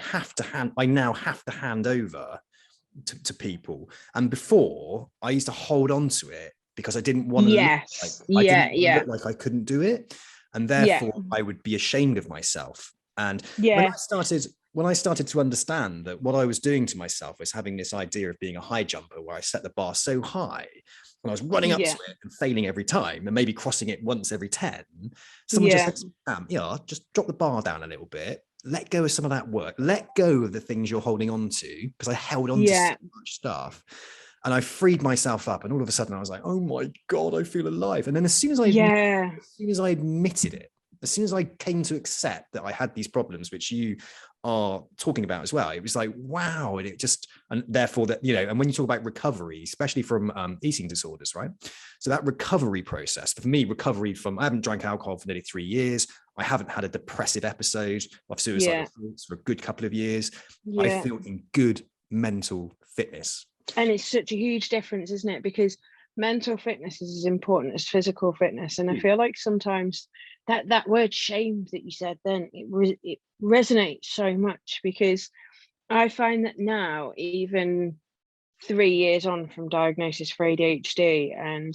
now have to hand over to people. And before, I used to hold on to it because I didn't want to look like I couldn't do it. And therefore I would be ashamed of myself. And when when I started to understand that what I was doing to myself was having this idea of being a high jumper, where I set the bar so high and I was running up to it and failing every time and maybe crossing it once every 10, someone just said, just drop the bar down a little bit, let go of some of that work, let go of the things you're holding on to, because I held on to so much stuff. And I freed myself up, and all of a sudden I was like, oh my God, I feel alive. And then as soon as I admitted it, as soon as I came to accept that I had these problems, which you are talking about as well, it was like, wow. And it just, and therefore that, you know, and when you talk about recovery, especially from eating disorders, right? So that recovery process, for me, recovery from, I haven't drank alcohol for nearly 3 years. I haven't had a depressive episode of suicidal thoughts for a good couple of years. I feel in good mental fitness. And it's such a huge difference, isn't it? Because mental fitness is as important as physical fitness. And I feel like sometimes that word shame that you said then, it resonates so much, because I find that now, even 3 years on from diagnosis for ADHD, and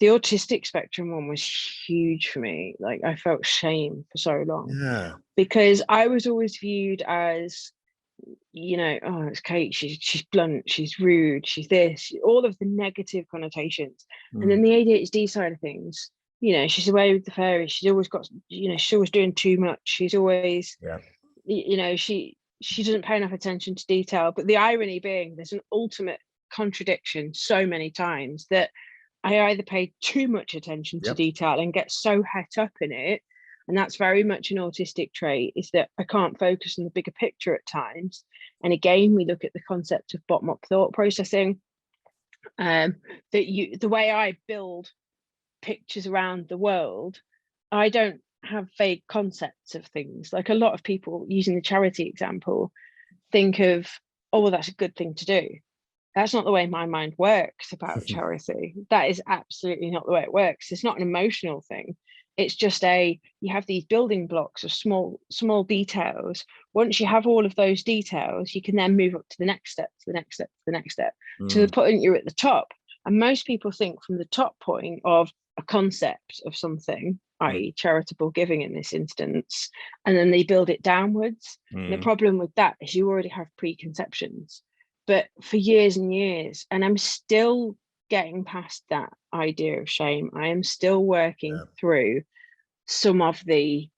the autistic spectrum one was huge for me. Like, I felt shame for so long because I was always viewed as, you know, oh, it's Kate, she's blunt, she's rude, she's this, all of the negative connotations. And then the ADHD side of things, you know, she's away with the fairies, she's always got, you know, she's always doing too much, she's always you know, she doesn't pay enough attention to detail. But the irony being, there's an ultimate contradiction so many times that I either pay too much attention to detail and get so het up in it, and that's very much an autistic trait, is that I can't focus on the bigger picture at times. And again, we look at the concept of bottom-up thought processing, the way I build pictures around the world, I don't have vague concepts of things. Like, a lot of people, using the charity example, think of, oh, well, that's a good thing to do. That's not the way my mind works about charity. That is absolutely not the way it works. It's not an emotional thing. It's just you have these building blocks of small details. Once you have all of those details, you can then move up to the next step, to the next step, to the next step, to the point you're at the top. And most people think from the top point of a concept of something, i.e. charitable giving in this instance, and then they build it downwards. And the problem with that is you already have preconceptions. But for years and years, and I'm still getting past that idea of shame. I am still working through some of the,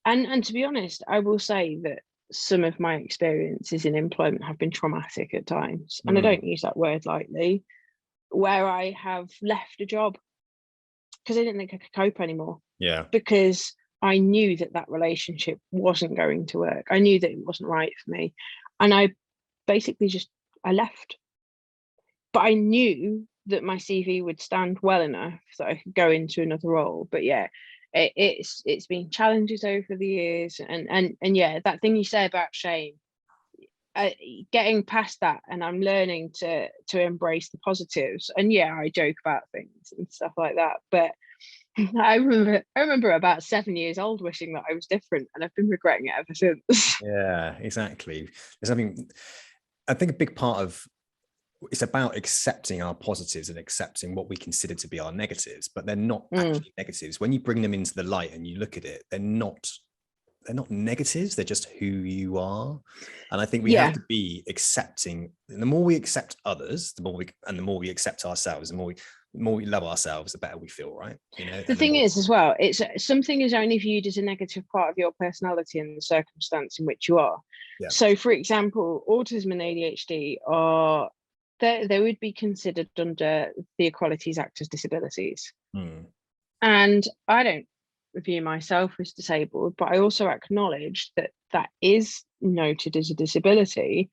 and to be honest, I will say that some of my experiences in employment have been traumatic at times. And I don't use that word lightly, where I have left a job because I didn't think I could cope anymore. Because I knew that relationship wasn't going to work. I knew that it wasn't right for me. And I basically I left. But I knew that my CV would stand well enough that I could go into another role. But it's been challenges over the years, and that thing you say about shame, getting past that, and I'm learning to embrace the positives. And I joke about things and stuff like that, but I remember about 7 years old wishing that I was different, and I've been regretting it ever since. Yeah, exactly. There's something, I think a big part of it's about accepting our positives and accepting what we consider to be our negatives, but they're not actually negatives. When you bring them into the light and you look at it, they're not negatives, they're just who you are. And I think we have to be accepting, and the more we accept others, the more we accept ourselves, the more we love ourselves, the better we feel, right? You know, the thing is as well, it's something is only viewed as a negative part of your personality and the circumstance in which you are. So for example, autism and ADHD are they would be considered under the Equalities Act as disabilities. And I don't view myself as disabled, but I also acknowledge that is noted as a disability.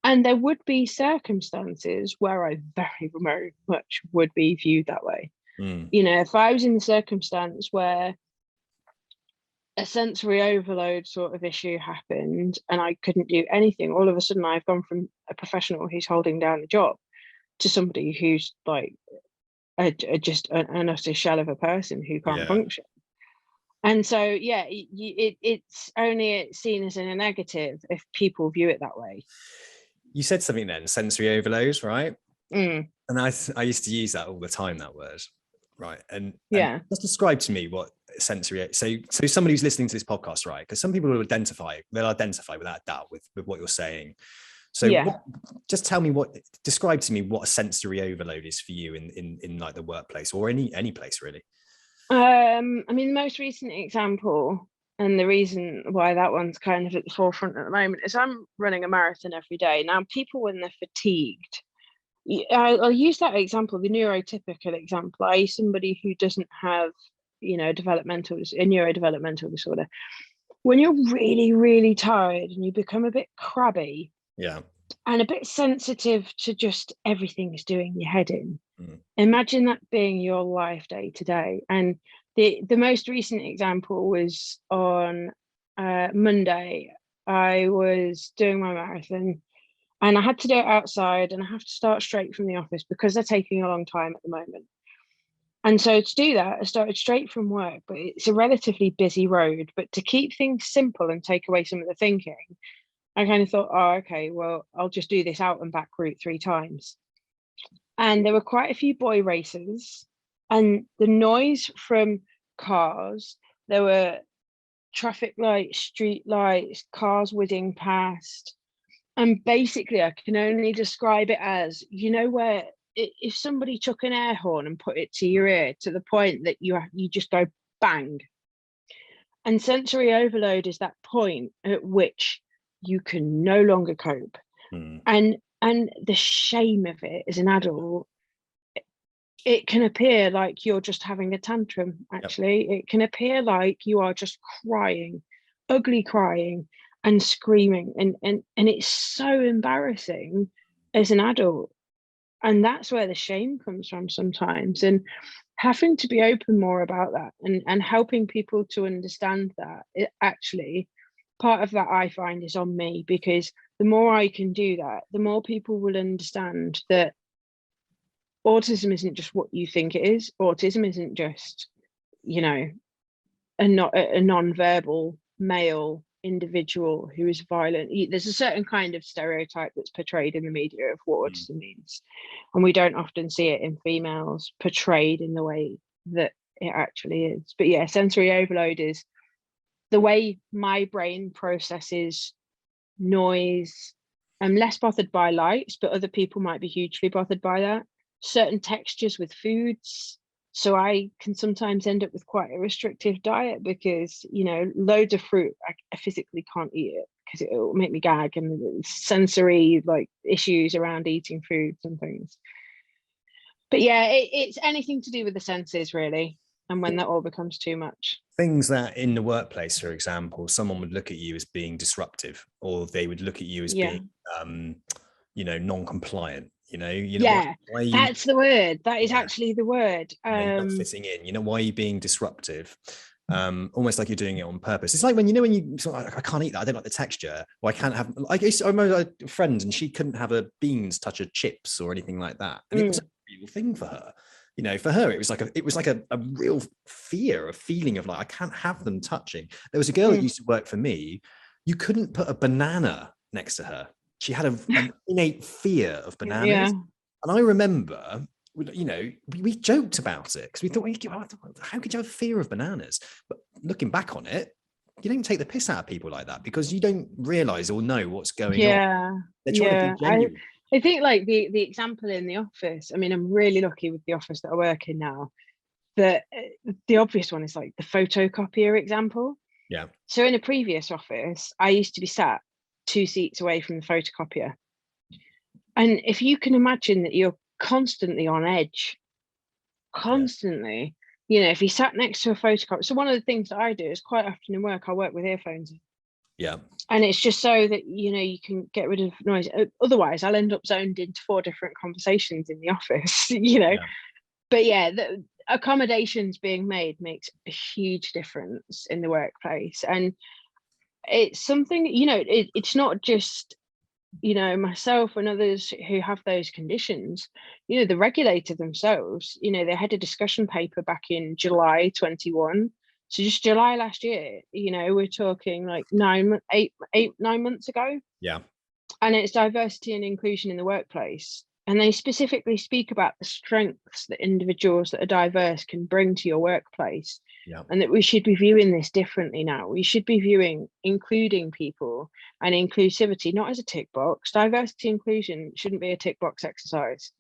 And there would be circumstances where I very, very much would be viewed that way. You know, if I was in the circumstance where a sensory overload sort of issue happened and I couldn't do anything, all of a sudden I've gone from a professional who's holding down a job to somebody who's like just an utter shell of a person who can't function. And so, it's only seen as a negative if people view it that way. You said something then, sensory overload, right? And I used to use that all the time, that word, right? And just describe to me what sensory. So somebody who's listening to this podcast, right? Because some people will identify without a doubt with what you're saying. So just tell me describe to me what a sensory overload is for you in like the workplace or any place really. I mean, the most recent example, and the reason why that one's kind of at the forefront at the moment, is I'm running a marathon every day. Now, people, when they're fatigued, I'll use that example, the neurotypical example. I use somebody who doesn't have, a neurodevelopmental disorder. When you're really, really tired and you become a bit crabby, and a bit sensitive to just everything is doing your head in. Imagine that being your life day to day. And the most recent example was on Monday. I was doing my marathon and I had to do it outside, and I have to start straight from the office because they're taking a long time at the moment. And so to do that, I started straight from work, but it's a relatively busy road. But to keep things simple and take away some of the thinking, I kind of thought, oh, okay, well, I'll just do this out and back route 3 times. And there were quite a few boy racers, and the noise from cars, there were traffic lights, street lights, cars whizzing past. And basically, I can only describe it as, where if somebody took an air horn and put it to your ear to the point that you just go bang. And sensory overload is that point at which you can no longer cope. And the shame of it as an adult, it can appear like you're just having a tantrum. Actually, it can appear like you are just crying, ugly crying and screaming, and it's so embarrassing as an adult. And that's where the shame comes from sometimes, and having to be open more about that, and helping people to understand that. It actually, part of that I find is on me, because the more I can do that, the more people will understand that autism isn't just what you think it is. Autism isn't just, a non-verbal male individual who is violent. There's a certain kind of stereotype that's portrayed in the media of what autism means, and we don't often see it in females portrayed in the way that it actually is. But yeah, sensory overload is the way my brain processes noise. I'm less bothered by lights, but other people might be hugely bothered by that. Certain textures with foods. So I can sometimes end up with quite a restrictive diet because, loads of fruit, I physically can't eat it because it will make me gag, and sensory issues around eating foods and things. But yeah, it's anything to do with the senses really. And when that all becomes too much. Things that in the workplace, for example, someone would look at you as being disruptive, or they would look at you as being, non-compliant. Why that's the word. That is actually the word. Not fitting in. Why are you being disruptive? Almost like you're doing it on purpose. It's like when you sort of, I can't eat that. I don't like the texture. Or I can't have. I remember a friend, and she couldn't have her beans touch her chips or anything like that. And it was a real thing for her. For her, it was like a real fear, a feeling of I can't have them touching. There was a girl that used to work for me. You couldn't put a banana next to her. She had an innate fear of bananas. Yeah. And I remember, we joked about it because we thought, how could you have fear of bananas? But looking back on it, you don't take the piss out of people like that because you don't realize or know what's going on. They're trying to be genuine. I think the example in the office, I mean, I'm really lucky with the office that I work in now, that the obvious one is the photocopier example. Yeah. So in a previous office, I used to be sat 2 seats away from the photocopier. And if you can imagine that you're constantly on edge, if you sat next to a photocopier. So one of the things that I do is quite often in work, I work with earphones. Yeah. And it's just so that, you can get rid of noise. Otherwise, I'll end up zoned into 4 different conversations in the office, Yeah. But yeah, the accommodations being made makes a huge difference in the workplace. And it's something, it's not just, myself and others who have those conditions. The regulator themselves, they had a discussion paper back in July 21. So just July last year, we're talking 9 months ago. Yeah. And it's diversity and inclusion in the workplace. And they specifically speak about the strengths that individuals that are diverse can bring to your workplace. and that we should be viewing this differently now. We should be viewing including people and inclusivity not as a tick box. Diversity inclusion shouldn't be a tick box exercise.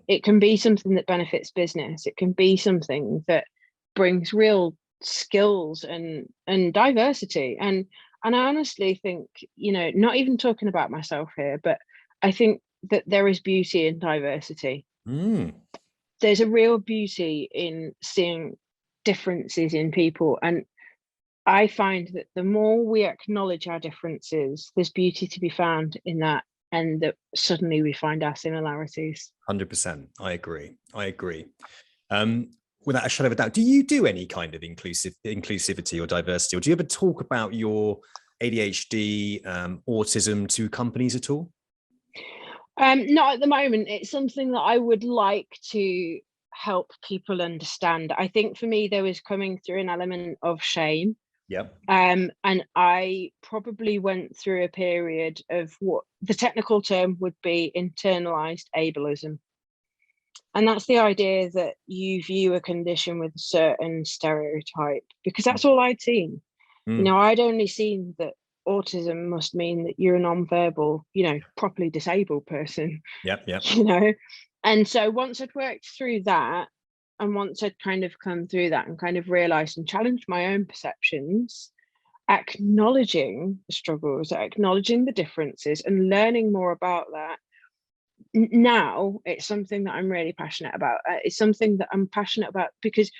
It can be something that benefits business. It can be something that brings real skills and diversity. And I honestly think, not even talking about myself here, but I think that there is beauty in diversity. There's a real beauty in seeing differences in people, and I find that the more we acknowledge our differences, there's beauty to be found in that, and that suddenly we find our similarities. 100%. I agree. Without a shadow of a doubt, do you do any kind of inclusivity or diversity, or do you ever talk about your ADHD, autism to companies at all? Not at the moment. It's something that I would like to help people understand. I think for me, there was coming through an element of shame. Yep. And I probably went through a period of what the technical term would be internalized ableism. And that's the idea that you view a condition with a certain stereotype, because that's all I'd seen. I'd only seen that autism must mean that you're a non-verbal, properly disabled person. Yep. And so once I'd worked through that, and once I'd kind of come through that and kind of realized and challenged my own perceptions, acknowledging the struggles, acknowledging the differences, and learning more about that, now it's something that I'm really passionate about. It's something that I'm passionate about because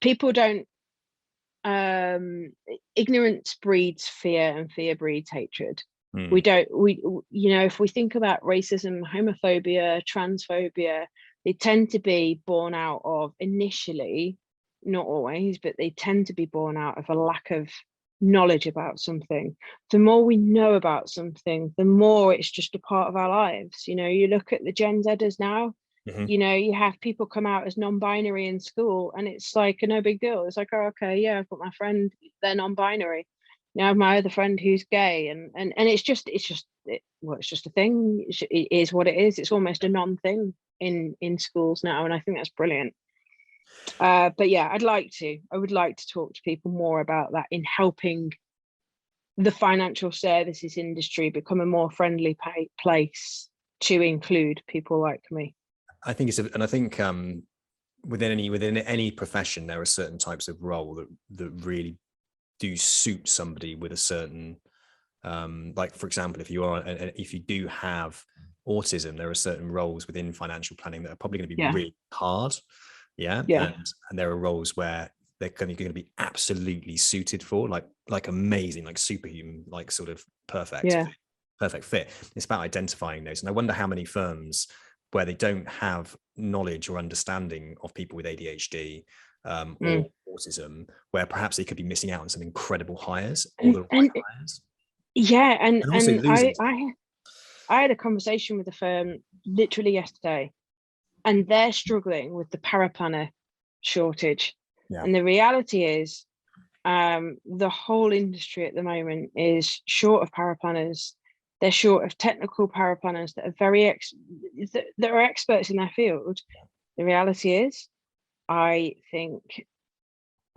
people don't, ignorance breeds fear and fear breeds hatred. If we think about racism, homophobia, transphobia, they tend to be born out of, initially, not always, but they tend to be born out of a lack of knowledge about something. The more we know about something, the more it's just a part of our lives. You look at the Gen Zers now, you have people come out as non-binary in school, and it's like no big deal. It's like, oh, okay, yeah, I've got my friend, they're non-binary. I have my other friend who's gay, and it's just a thing. It is what it is. It's almost a non-thing in schools now, and I think that's brilliant. But yeah, I would like to talk to people more about that in helping the financial services industry become a more friendly place to include people like me. I think within any profession, there are certain types of role that really do suit somebody with a certain, like, for example, if you do have autism, there are certain roles within financial planning that are probably going to be really hard. And there are roles where they're going to be absolutely suited for, like amazing, like superhuman, like sort of perfect fit. It's about identifying those. And I wonder how many firms where they don't have knowledge or understanding of people with ADHD or autism, where perhaps they could be missing out on some incredible hires or the right hires. Yeah, and I had a conversation with a firm literally yesterday, and they're struggling with the paraplanner shortage. And the reality is, the whole industry at the moment is short of paraplanners. They're short of technical paraplanners that are that are experts in their field. The reality is, I think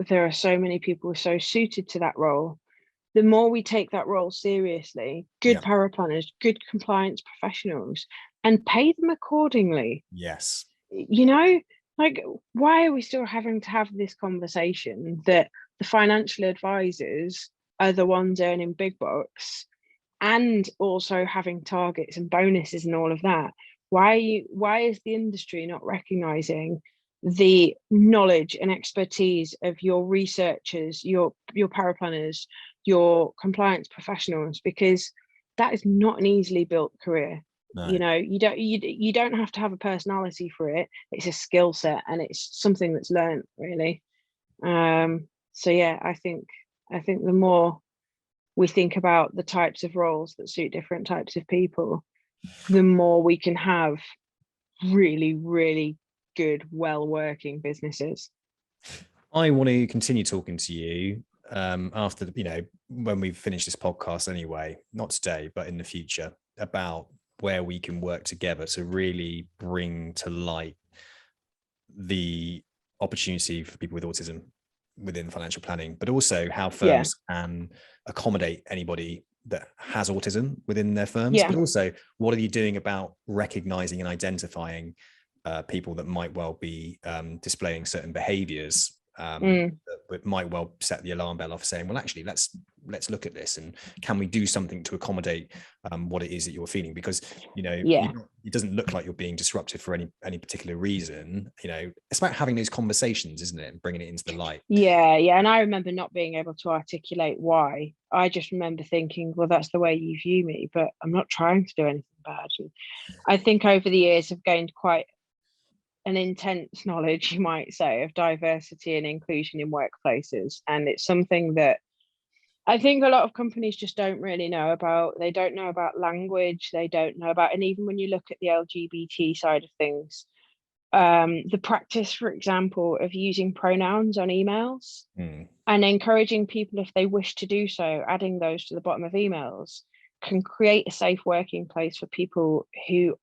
there are so many people so suited to that role. The more we take that role seriously, good paraplanners, good compliance professionals, and pay them accordingly. Yes. Like, why are we still having to have this conversation that the financial advisors are the ones earning big bucks and also having targets and bonuses and all of that? Why is the industry not recognizing the knowledge and expertise of your researchers, your paraplanners, your compliance professionals? Because that is not an easily built career. No. You don't have to have a personality for it. It's a skill set, and it's something that's learned, really. So yeah, I think the more we think about the types of roles that suit different types of people, the more we can have really, really good, well-working businesses. I want to continue talking to you after, when we've finished this podcast anyway, not today, but in the future, about where we can work together to really bring to light the opportunity for people with autism within financial planning, but also how firms can accommodate anybody that has autism within their firms, but also what are you doing about recognizing and identifying people that might well be displaying certain behaviors that might well set the alarm bell off, saying, well, actually, let's look at this, and can we do something to accommodate what it is that you're feeling? Because it doesn't look like you're being disrupted for any particular reason. It's about having those conversations, isn't it, and bringing it into the light. And I remember not being able to articulate why. I just remember thinking, well, that's the way you view me, but I'm not trying to do anything bad. And I think over the years I've gained quite an intense knowledge, you might say, of diversity and inclusion in workplaces, and it's something that I think a lot of companies just don't really know about. They don't know about language, they don't know about, and even when you look at the LGBT side of things, the practice, for example, of using pronouns on emails and encouraging people, if they wish to do so, adding those to the bottom of emails can create a safe working place for people who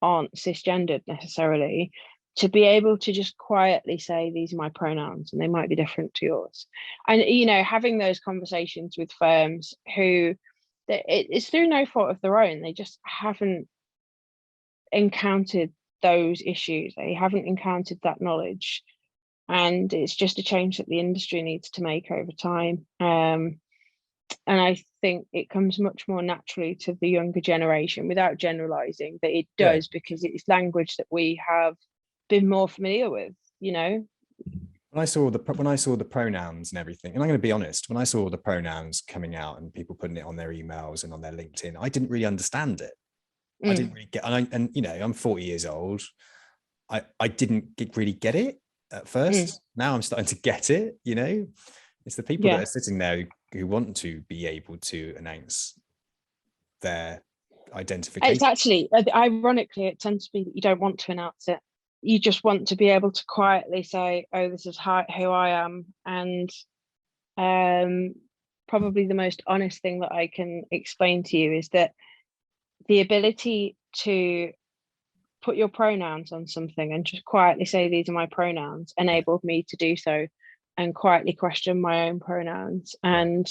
aren't cisgendered necessarily, to be able to just quietly say, these are my pronouns, and they might be different to yours. And, having those conversations with firms who, it's through no fault of their own, they just haven't encountered those issues. They haven't encountered that knowledge. And it's just a change that the industry needs to make over time. And I think it comes much more naturally to the younger generation, without generalizing, that it does, because it's language that we have been more familiar with. When I saw the pronouns and everything, and I'm going to be honest, when I saw the pronouns coming out and people putting it on their emails and on their LinkedIn, I didn't really understand it. I didn't really get, I'm 40 years old. I didn't really get it at first. Now I'm starting to get it. It's the people that are sitting there who want to be able to announce their identification. It's actually, ironically, it tends to be that you don't want to announce it. You just want to be able to quietly say, oh, this is who I am. And probably the most honest thing that I can explain to you is that the ability to put your pronouns on something and just quietly say, these are my pronouns, enabled me to do so and quietly question my own pronouns, and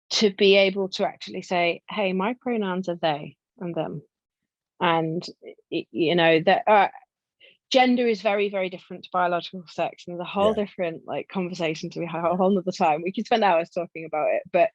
to be able to actually say, hey, my pronouns are they and them. And, that gender is very, very different to biological sex, and there's a whole different conversation to be had a whole other time. We could spend hours talking about it, but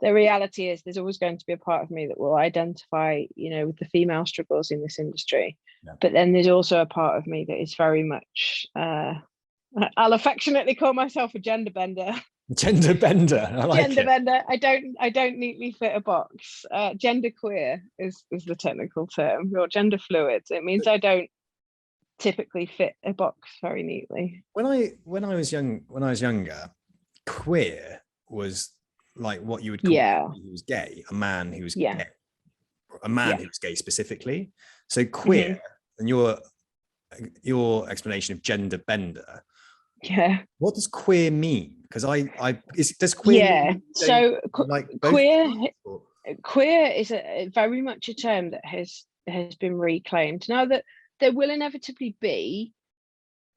the reality is there's always going to be a part of me that will identify, with the female struggles in this industry. But then there's also a part of me that is very much, I'll affectionately call myself a gender bender. Gender bender. I like gender it. bender. I don't neatly fit a box. Gender queer is the technical term, or gender fluid. It means I don't typically fit a box very neatly. When I was younger, queer was like what you would call somebody who was gay, a man who was gay, a man who was gay specifically. So queer, and your explanation of gender bender. What does queer mean? Because does queer mean so queer is very much a term that has been reclaimed. Now that there will inevitably be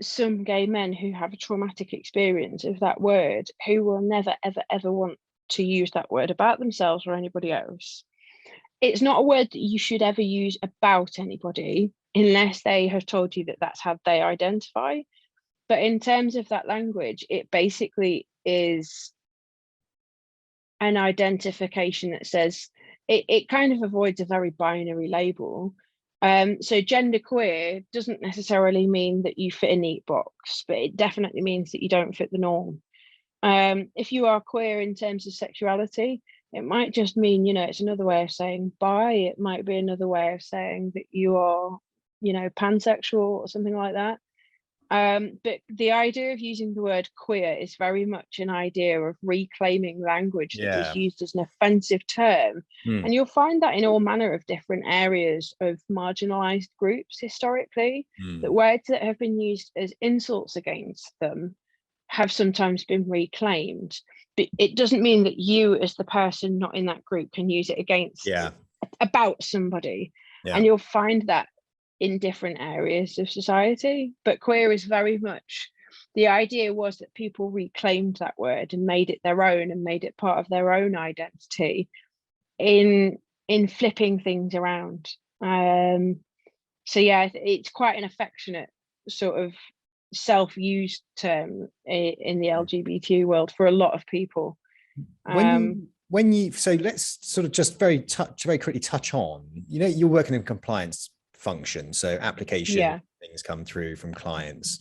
some gay men who have a traumatic experience of that word, who will never, ever, ever want to use that word about themselves or anybody else. It's not a word that you should ever use about anybody unless they have told you that that's how they identify. But in terms of that language, it basically is an identification that says, it kind of avoids a very binary label. So genderqueer doesn't necessarily mean that you fit a neat box, but it definitely means that you don't fit the norm. If you are queer in terms of sexuality, it might just mean, it's another way of saying bi. It might be another way of saying that you are, pansexual or something like that. But the idea of using the word queer is very much an idea of reclaiming language that was used as an offensive term. And you'll find that in all manner of different areas of marginalized groups historically, that words that have been used as insults against them have sometimes been reclaimed. But it doesn't mean that you, as the person not in that group, can use it against about somebody. And you'll find that in different areas of society, but queer is very much the idea was that people reclaimed that word and made it their own and made it part of their own identity in flipping things around. So yeah, it's quite an affectionate sort of self-used term in the LGBT world for a lot of people. So let's sort of just very quickly touch on, you're working in compliance function, so application things come through from clients.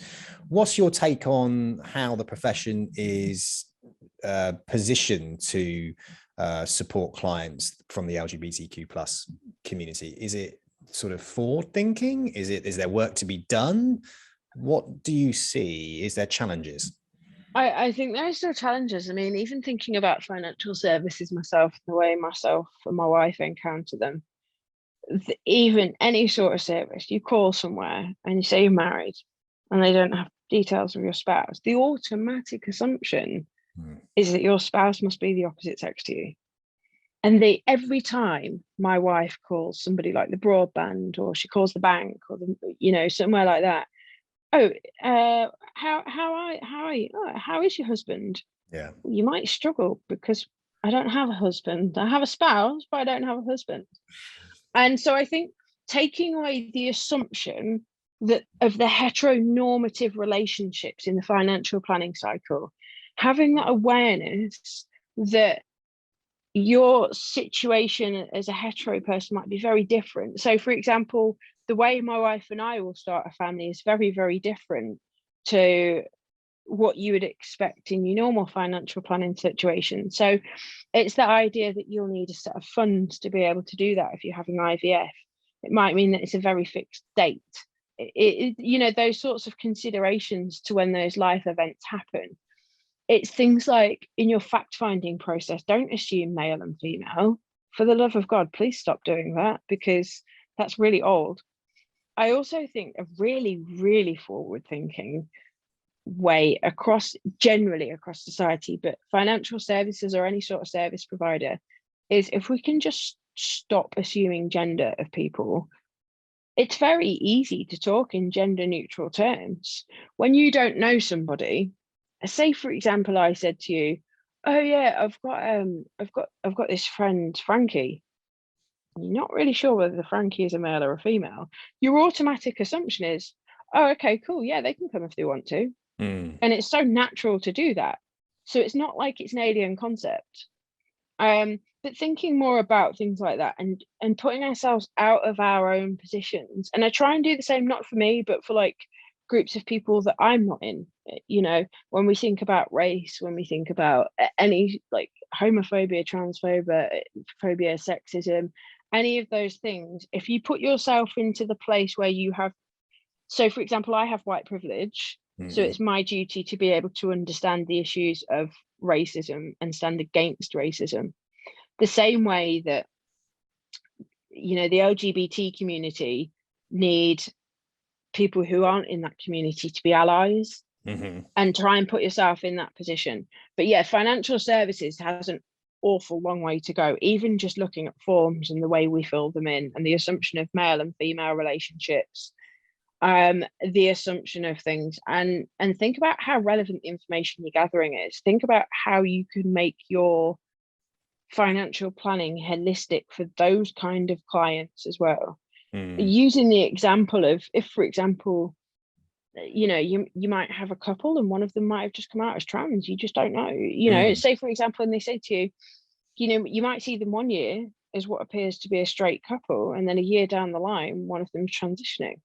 What's your take on how the profession is positioned to support clients from the LGBTQ plus community? Is it sort of forward thinking? Is there work to be done? What do you see? Is there challenges? I think there are still challenges. I mean, even thinking about financial services myself, the way myself and my wife encounter them, even any sort of service, you call somewhere and you say you're married and they don't have details of your spouse, the automatic assumption is that your spouse must be the opposite sex to you. And every time my wife calls somebody like the broadband, or she calls the bank, or somewhere like that, how are you? Oh, how is your husband? Yeah, you might struggle because I don't have a husband. I have a spouse, but I don't have a husband. And so I think taking away the assumption that of the heteronormative relationships in the financial planning cycle, having that awareness that your situation as a hetero person might be very different. So for example, the way my wife and I will start a family is very, very different to what you would expect in your normal financial planning situation. So it's the idea that you'll need a set of funds to be able to do that. If you're having IVF, it might mean that it's a very fixed date. Those sorts of considerations to when those life events happen. It's things like in your fact-finding process, don't assume male and female. For the love of God, please stop doing that, because that's really old. I also think a really, really forward-thinking way generally across society, but financial services or any sort of service provider, is if we can just stop assuming gender of people. It's very easy to talk in gender neutral terms. When you don't know somebody, say for example, I said to you, oh yeah, I've got this friend, Frankie. You're not really sure whether the Frankie is a male or a female. Your automatic assumption is, oh, okay, cool. Yeah, they can come if they want to. And it's so natural to do that. So it's not like it's an alien concept. But thinking more about things like that and putting ourselves out of our own positions. And I try and do the same, not for me, but for like groups of people that I'm not in. When we think about race, when we think about any like homophobia, transphobia, sexism, any of those things, if you put yourself into the place where you have, so for example, I have white privilege. So it's my duty to be able to understand the issues of racism and stand against racism. The same way that, the LGBT community need people who aren't in that community to be allies, and try and put yourself in that position. But yeah, financial services has an awful long way to go, even just looking at forms and the way we fill them in, and the assumption of male and female relationships. The assumption of things, and think about how relevant the information you're gathering is. Think about how you can make your financial planning holistic for those kind of clients as well. Using the example of, if for example, you might have a couple and one of them might have just come out as trans, you just don't know. Say for example, and they say to you, you might see them one year as what appears to be a straight couple, and then a year down the line one of them's transitioning.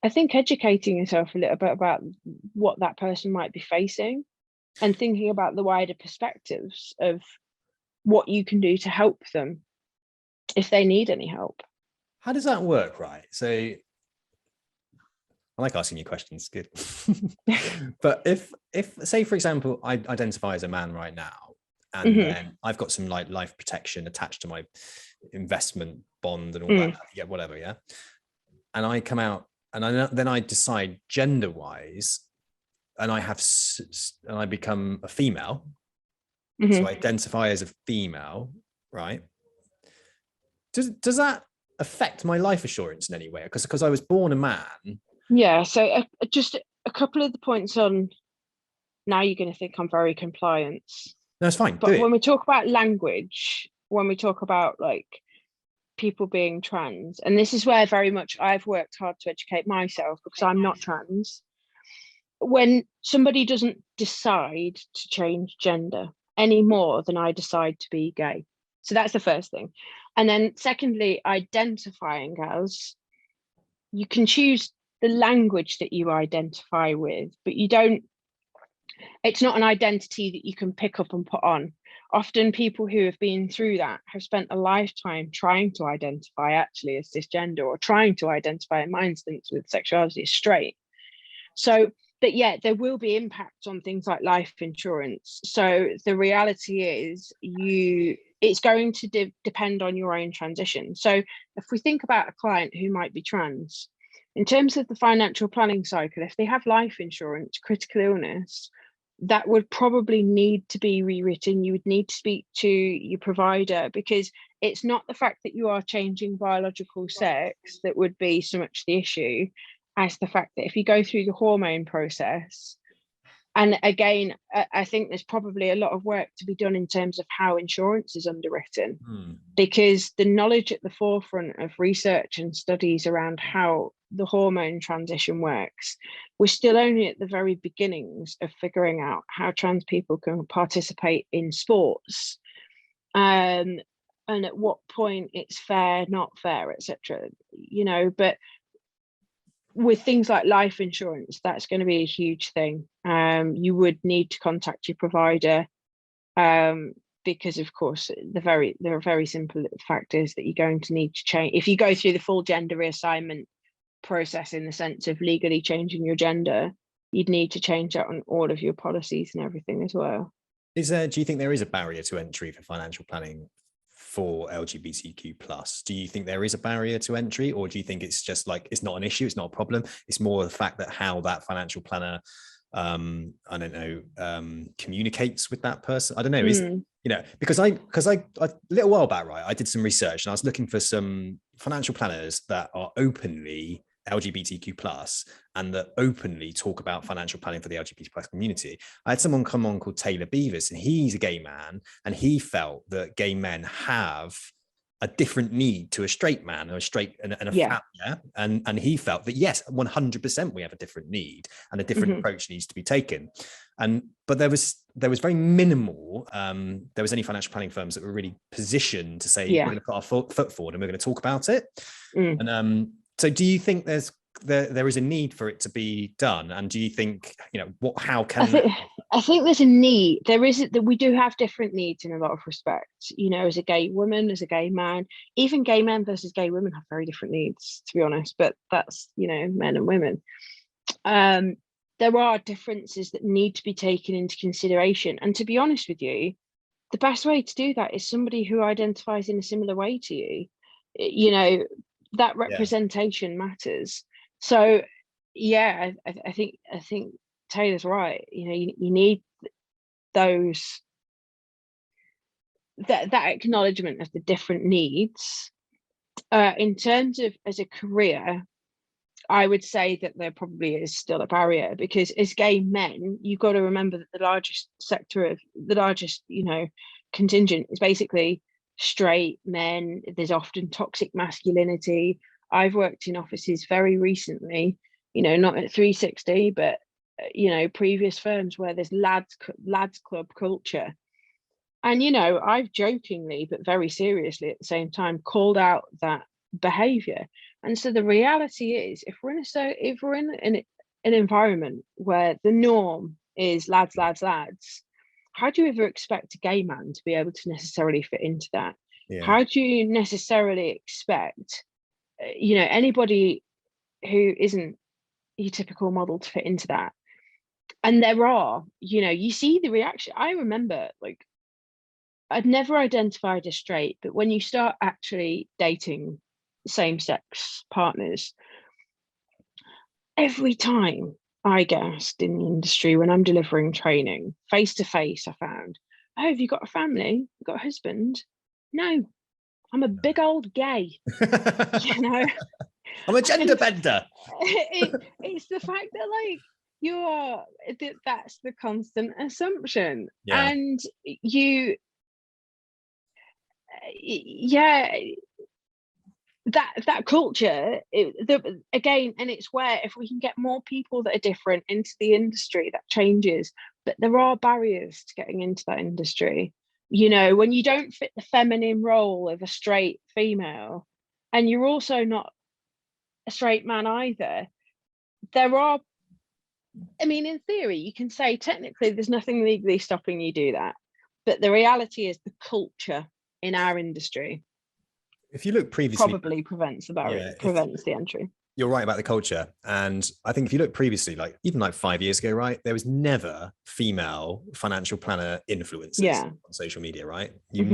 I think educating yourself a little bit about what that person might be facing and thinking about the wider perspectives of what you can do to help them if they need any help. How does that work, right? So I like asking you questions, good. But if say for example, I identify as a man right now, and then I've got some like life protection attached to my investment bond and all that, yeah, whatever, yeah. And I come out and then I decide gender wise, and I become a female. So I identify as a female, right? Does that affect my life assurance in any way? Because I was born a man. Yeah, so just a couple of the points on, now you're going to think I'm very compliance. No, it's fine. But when we talk about language, when we talk about like people being trans, and this is where very much I've worked hard to educate myself because I'm not trans. When somebody doesn't decide to change gender any more than I decide to be gay. So that's the first thing. And then secondly, identifying as, you can choose the language that you identify with, but you don't, it's not an identity that you can pick up and put on. Often people who have been through that have spent a lifetime trying to identify actually as cisgender, or trying to identify, in my instance with sexuality, as straight. So, but yeah, there will be impacts on things like life insurance. So the reality is it's going to depend on your own transition. So if we think about a client who might be trans, in terms of the financial planning cycle, if they have life insurance, critical illness, that would probably need to be rewritten. You would need to speak to your provider, because it's not the fact that you are changing biological sex that would be so much the issue as the fact that if you go through the hormone process, and again, I think there's probably a lot of work to be done in terms of how insurance is underwritten, because the knowledge at the forefront of research and studies around how the hormone transition works, we're still only at the very beginnings of figuring out how trans people can participate in sports, and at what point it's fair, not fair, etc. You know, but with things like life insurance, that's going to be a huge thing. You would need to contact your provider, because of course there are very simple factors that you're going to need to change. If you go through the full gender reassignment process in the sense of legally changing your gender, you'd need to change that on all of your policies and everything as well. Do you think there is a barrier to entry for financial planning for LGBTQ plus? Do you think there is a barrier to entry, or do you think it's just like, it's not an issue, it's not a problem, it's more the fact that how that financial planner communicates with that person? I don't know. Is, you know, because I a little while back, right, I did some research and I was looking for some financial planners that are openly LGBTQ plus and that openly talk about financial planning for the LGBT plus community. I had someone come on called Taylor Beavis, and he's a gay man, and he felt that gay men have a different need to a straight man, or a straight and a fat, and he felt that yes, 100% we have a different need, and a different approach needs to be taken. But there was very minimal, there was any financial planning firms that were really positioned to say, we're going to put our foot forward and we're going to talk about it. And so do you think there is a need for it to be done? And do you think, you know, how can... I think there's a need. There is, that we do have different needs in a lot of respects, you know, as a gay woman, as a gay man. Even gay men versus gay women have very different needs, to be honest, but that's, you know, men and women. There are differences that need to be taken into consideration. And to be honest with you, the best way to do that is somebody who identifies in a similar way to you. You know, that representation matters. So yeah, I think Taylor's right. You know, you need those, that acknowledgement of the different needs. In terms of as a career, I would say that there probably is still a barrier, because as gay men, you've got to remember that the largest, you know, contingent is basically straight men. There's often toxic masculinity. I've worked in offices very recently, you know, not at 360, but you know, previous firms where there's lads club culture. And you know, I've jokingly but very seriously at the same time called out that behavior. And so the reality is, if we're in an environment where the norm is lads, how do you ever expect a gay man to be able to necessarily fit into that? How do you necessarily expect, you know, anybody who isn't your typical model to fit into that? And there are, you know, you see the reaction. I remember, like, I'd never identified as straight, but when you start actually dating same-sex partners, every time I guessed in the industry when I'm delivering training face to face, I found, oh, have you got a family? You got a husband? No, I'm a big old gay. You know, I'm a gender bender. It's the fact that, like, that's the constant assumption. Yeah. And that culture, again, and it's where if we can get more people that are different into the industry, that changes. But there are barriers to getting into that industry. You know, when you don't fit the feminine role of a straight female, and you're also not a straight man either, there are, I mean, in theory, you can say technically there's nothing legally stopping you do that. But the reality is the culture in our industry, if you look previously, probably prevents the barrier, prevents the entry. You're right about the culture. And I think if you look previously, like even like 5 years ago, right, there was never female financial planner influencers on social media, right? You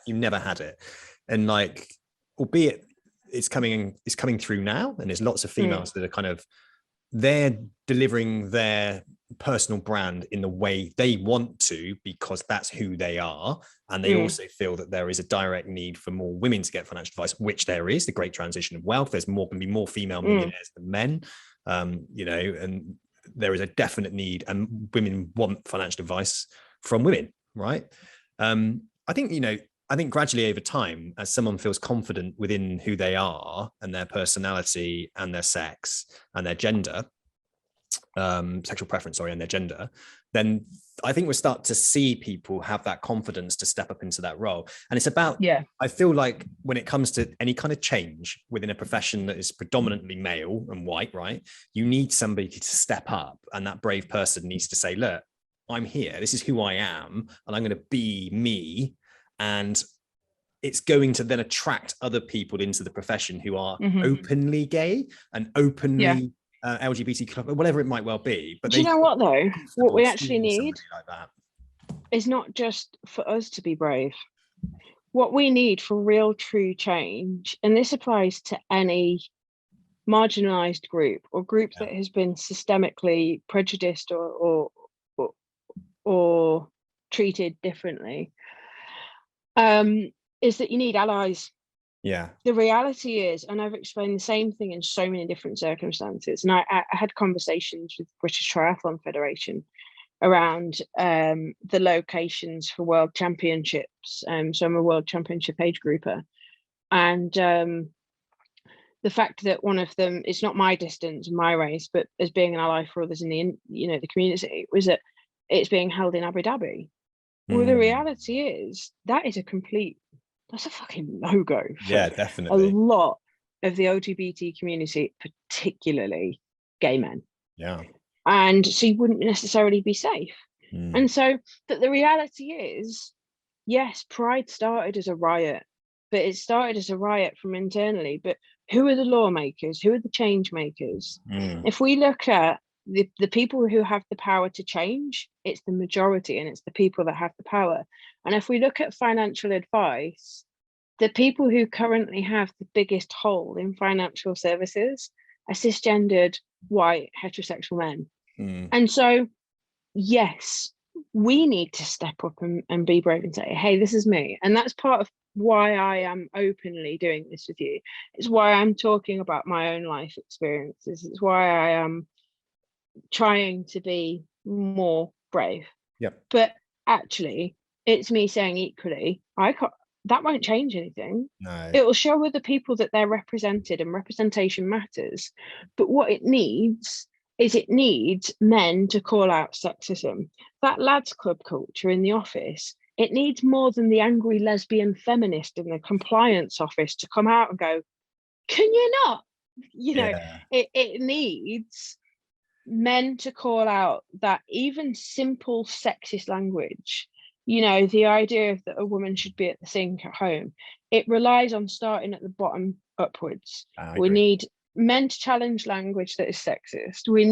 never had it. And like, albeit it's coming through now, and there's lots of females that are kind of, they're delivering their personal brand in the way they want to, because that's who they are. And they also feel that there is a direct need for more women to get financial advice, which there is. The great transition of wealth, there's going to be more female millionaires than men, you know, and there is a definite need, and women want financial advice from women, right? I think, you know, I think gradually over time, as someone feels confident within who they are and their personality and their sex and their gender, sexual preference, sorry, and their gender, then I think we'll start to see people have that confidence to step up into that role. And it's about, I feel like when it comes to any kind of change within a profession that is predominantly male and white, right, you need somebody to step up, and that brave person needs to say, look, I'm here, this is who I am, and I'm going to be me. And it's going to then attract other people into the profession who are openly gay and openly LGBTQ, whatever it might well be. But do you know what though? What we actually need is not just for us to be brave. What we need for real, true change, and this applies to any marginalized group or group that has been systemically prejudiced or treated differently, is that you need allies. The reality is, and I've explained the same thing in so many different circumstances, and I had conversations with British Triathlon Federation around the locations for world championships. So I'm a world championship age grouper, and the fact that one of them is not my distance, my race, but as being an ally for others in the, you know, the community, was that it's being held in Abu Dhabi. Well, the reality is that is that's a fucking no-go for definitely a lot of the LGBT community, particularly gay men. And so you wouldn't necessarily be safe. And so that the reality is, yes, Pride started as a riot, but it started as a riot from internally. But who are the lawmakers? Who are the change makers? If we look at the people who have the power to change, it's the majority, and it's the people that have the power. And if we look at financial advice, the people who currently have the biggest hold in financial services are cisgendered, white, heterosexual men. And so, yes, we need to step up and be brave and say, hey, this is me. And that's part of why I am openly doing this with you. It's why I'm talking about my own life experiences. It's why I am trying to be more brave. But actually, it's me saying equally, that won't change anything. It will show other people that they're represented, and representation matters. But what it needs men to call out sexism. That lads club culture in the office, it needs more than the angry lesbian feminist in the compliance office to come out and go, can you not? You know, it needs men to call out that even simple sexist language. You know, the idea that a woman should be at the sink at home, it relies on starting at the bottom upwards. We need men to challenge language that is sexist. We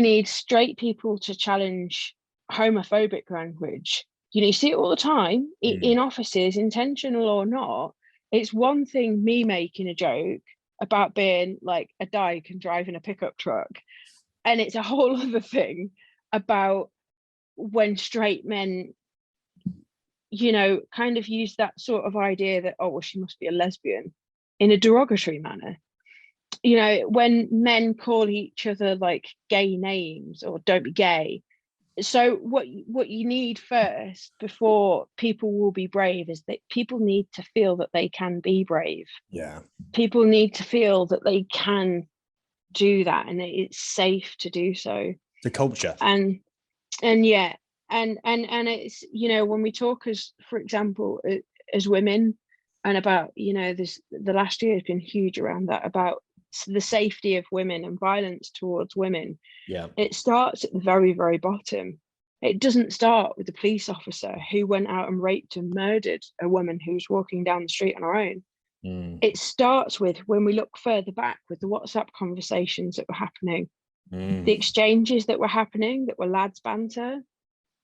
need straight people to challenge homophobic language. You know, you see it all the time in offices, intentional or not. It's one thing me making a joke about being like a dyke and driving a pickup truck, and it's a whole other thing about when straight men, you know, kind of use that sort of idea that, oh, well, she must be a lesbian in a derogatory manner. you know, when men call each other like gay names or don't be gay. So what you need first before people will be brave is that people need to feel that they can be brave. Yeah. People need to feel that they can do that and it's safe to do so. The culture. And yeah, and it's, you know, when we talk as, for example, as women, and about, you know, the last year has been huge around that, about the safety of women and violence towards women. Yeah, it starts at the very, very bottom. It doesn't start with the police officer who went out and raped and murdered a woman who was walking down the street on her own. It starts with, when we look further back, with the WhatsApp conversations that were happening, the exchanges that were happening, that were lads banter,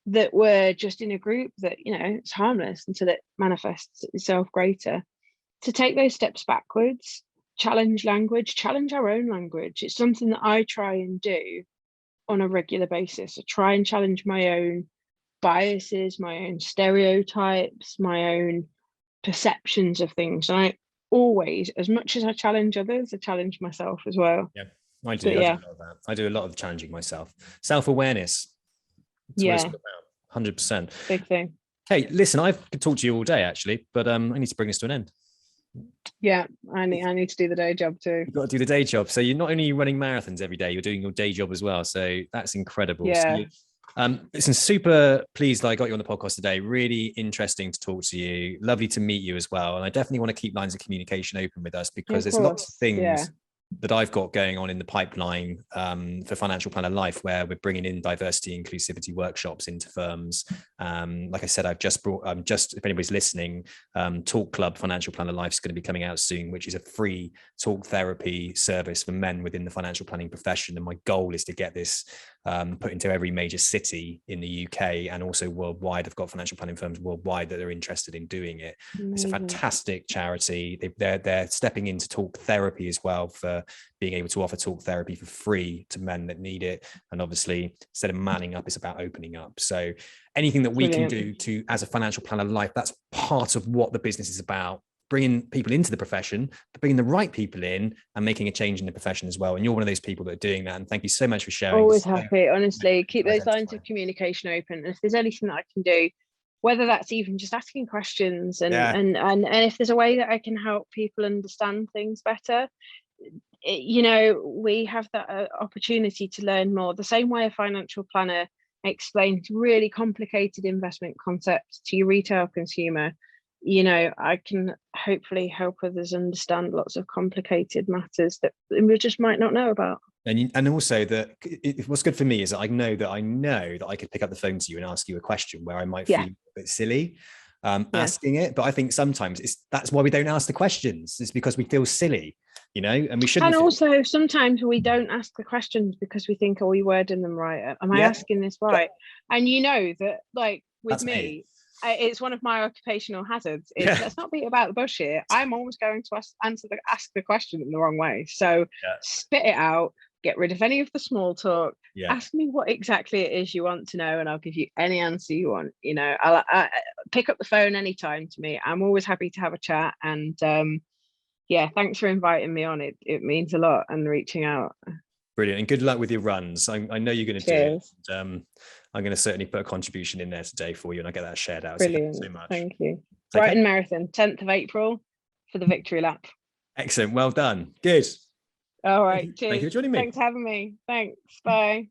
that were just in a group that, you know, it's harmless until it manifests itself greater. To take those steps backwards, challenge language, challenge our own language. It's something that I try and do on a regular basis. I try and challenge my own biases, my own stereotypes, my own perceptions of things. And I always, as much as I challenge others, I challenge myself as well. Yeah, I do. I do a lot of that. I do a lot of challenging myself. Self-awareness. Yeah, 100%. big thing. Hey, listen, I could talk to you all day actually, but I need to bring this to an end. Yeah, I need to do the day job too. You've got to do the day job. So you're not only running marathons every day, you're doing your day job as well. So that's incredible. Yeah. So, listen, super pleased that I got you on the podcast today. Really interesting to talk to you. Lovely to meet you as well. And I definitely want to keep lines of communication open with us, because there's lots of things that I've got going on in the pipeline for Financial Planner Life, where we're bringing in diversity inclusivity workshops into firms. Like I said, I've just brought, if anybody's listening, Talk Club Financial Planner Life is going to be coming out soon, which is a free talk therapy service for men within the financial planning profession. And my goal is to get this put into every major city in the UK and also worldwide. I've got financial planning firms worldwide that are interested in doing it. It's a fantastic charity. They're stepping into talk therapy as well, for being able to offer talk therapy for free to men that need it. And obviously, instead of manning up, it's about opening up. So anything that we can do to, as a Financial Planner Life, that's part of what the business is about. Bringing people into the profession, but bringing the right people in and making a change in the profession as well. And you're one of those people that are doing that. And thank you so much for sharing. Always happy, honestly. Keep those lines of communication open. And if there's anything that I can do, whether that's even just asking questions and if there's a way that I can help people understand things better, you know, we have that opportunity to learn more. The same way a financial planner explains really complicated investment concepts to your retail consumer, you know, I can hopefully help others understand lots of complicated matters that we just might not know about. And also that what's good for me is that I know that I could pick up the phone to you and ask you a question where I might feel a bit silly asking it, but I think sometimes that's why we don't ask the questions. It's because we feel silly, you know, and we shouldn't. And also sometimes we don't ask the questions because we think, are we wording them right? Am I asking this right? And you know that, like, with that's me, it's one of my occupational hazards is let's not beat about the bush here. I'm always going to ask the question in the wrong way. So spit it out, get rid of any of the small talk, ask me what exactly it is you want to know, and I'll give you any answer you want. You know, I'll pick up the phone anytime to me. I'm always happy to have a chat. And thanks for inviting me on. It means a lot, and reaching out. Brilliant. And good luck with your runs. I know you're going to do it. And, I'm going to certainly put a contribution in there today for you, and I'll get that shared out. Brilliant. So thank you so much. Thank you. Brighton Marathon, 10th of April for the victory lap. Excellent. Well done. Good. All right. Cheers. Thank you for joining me. Thanks for having me. Thanks. Bye.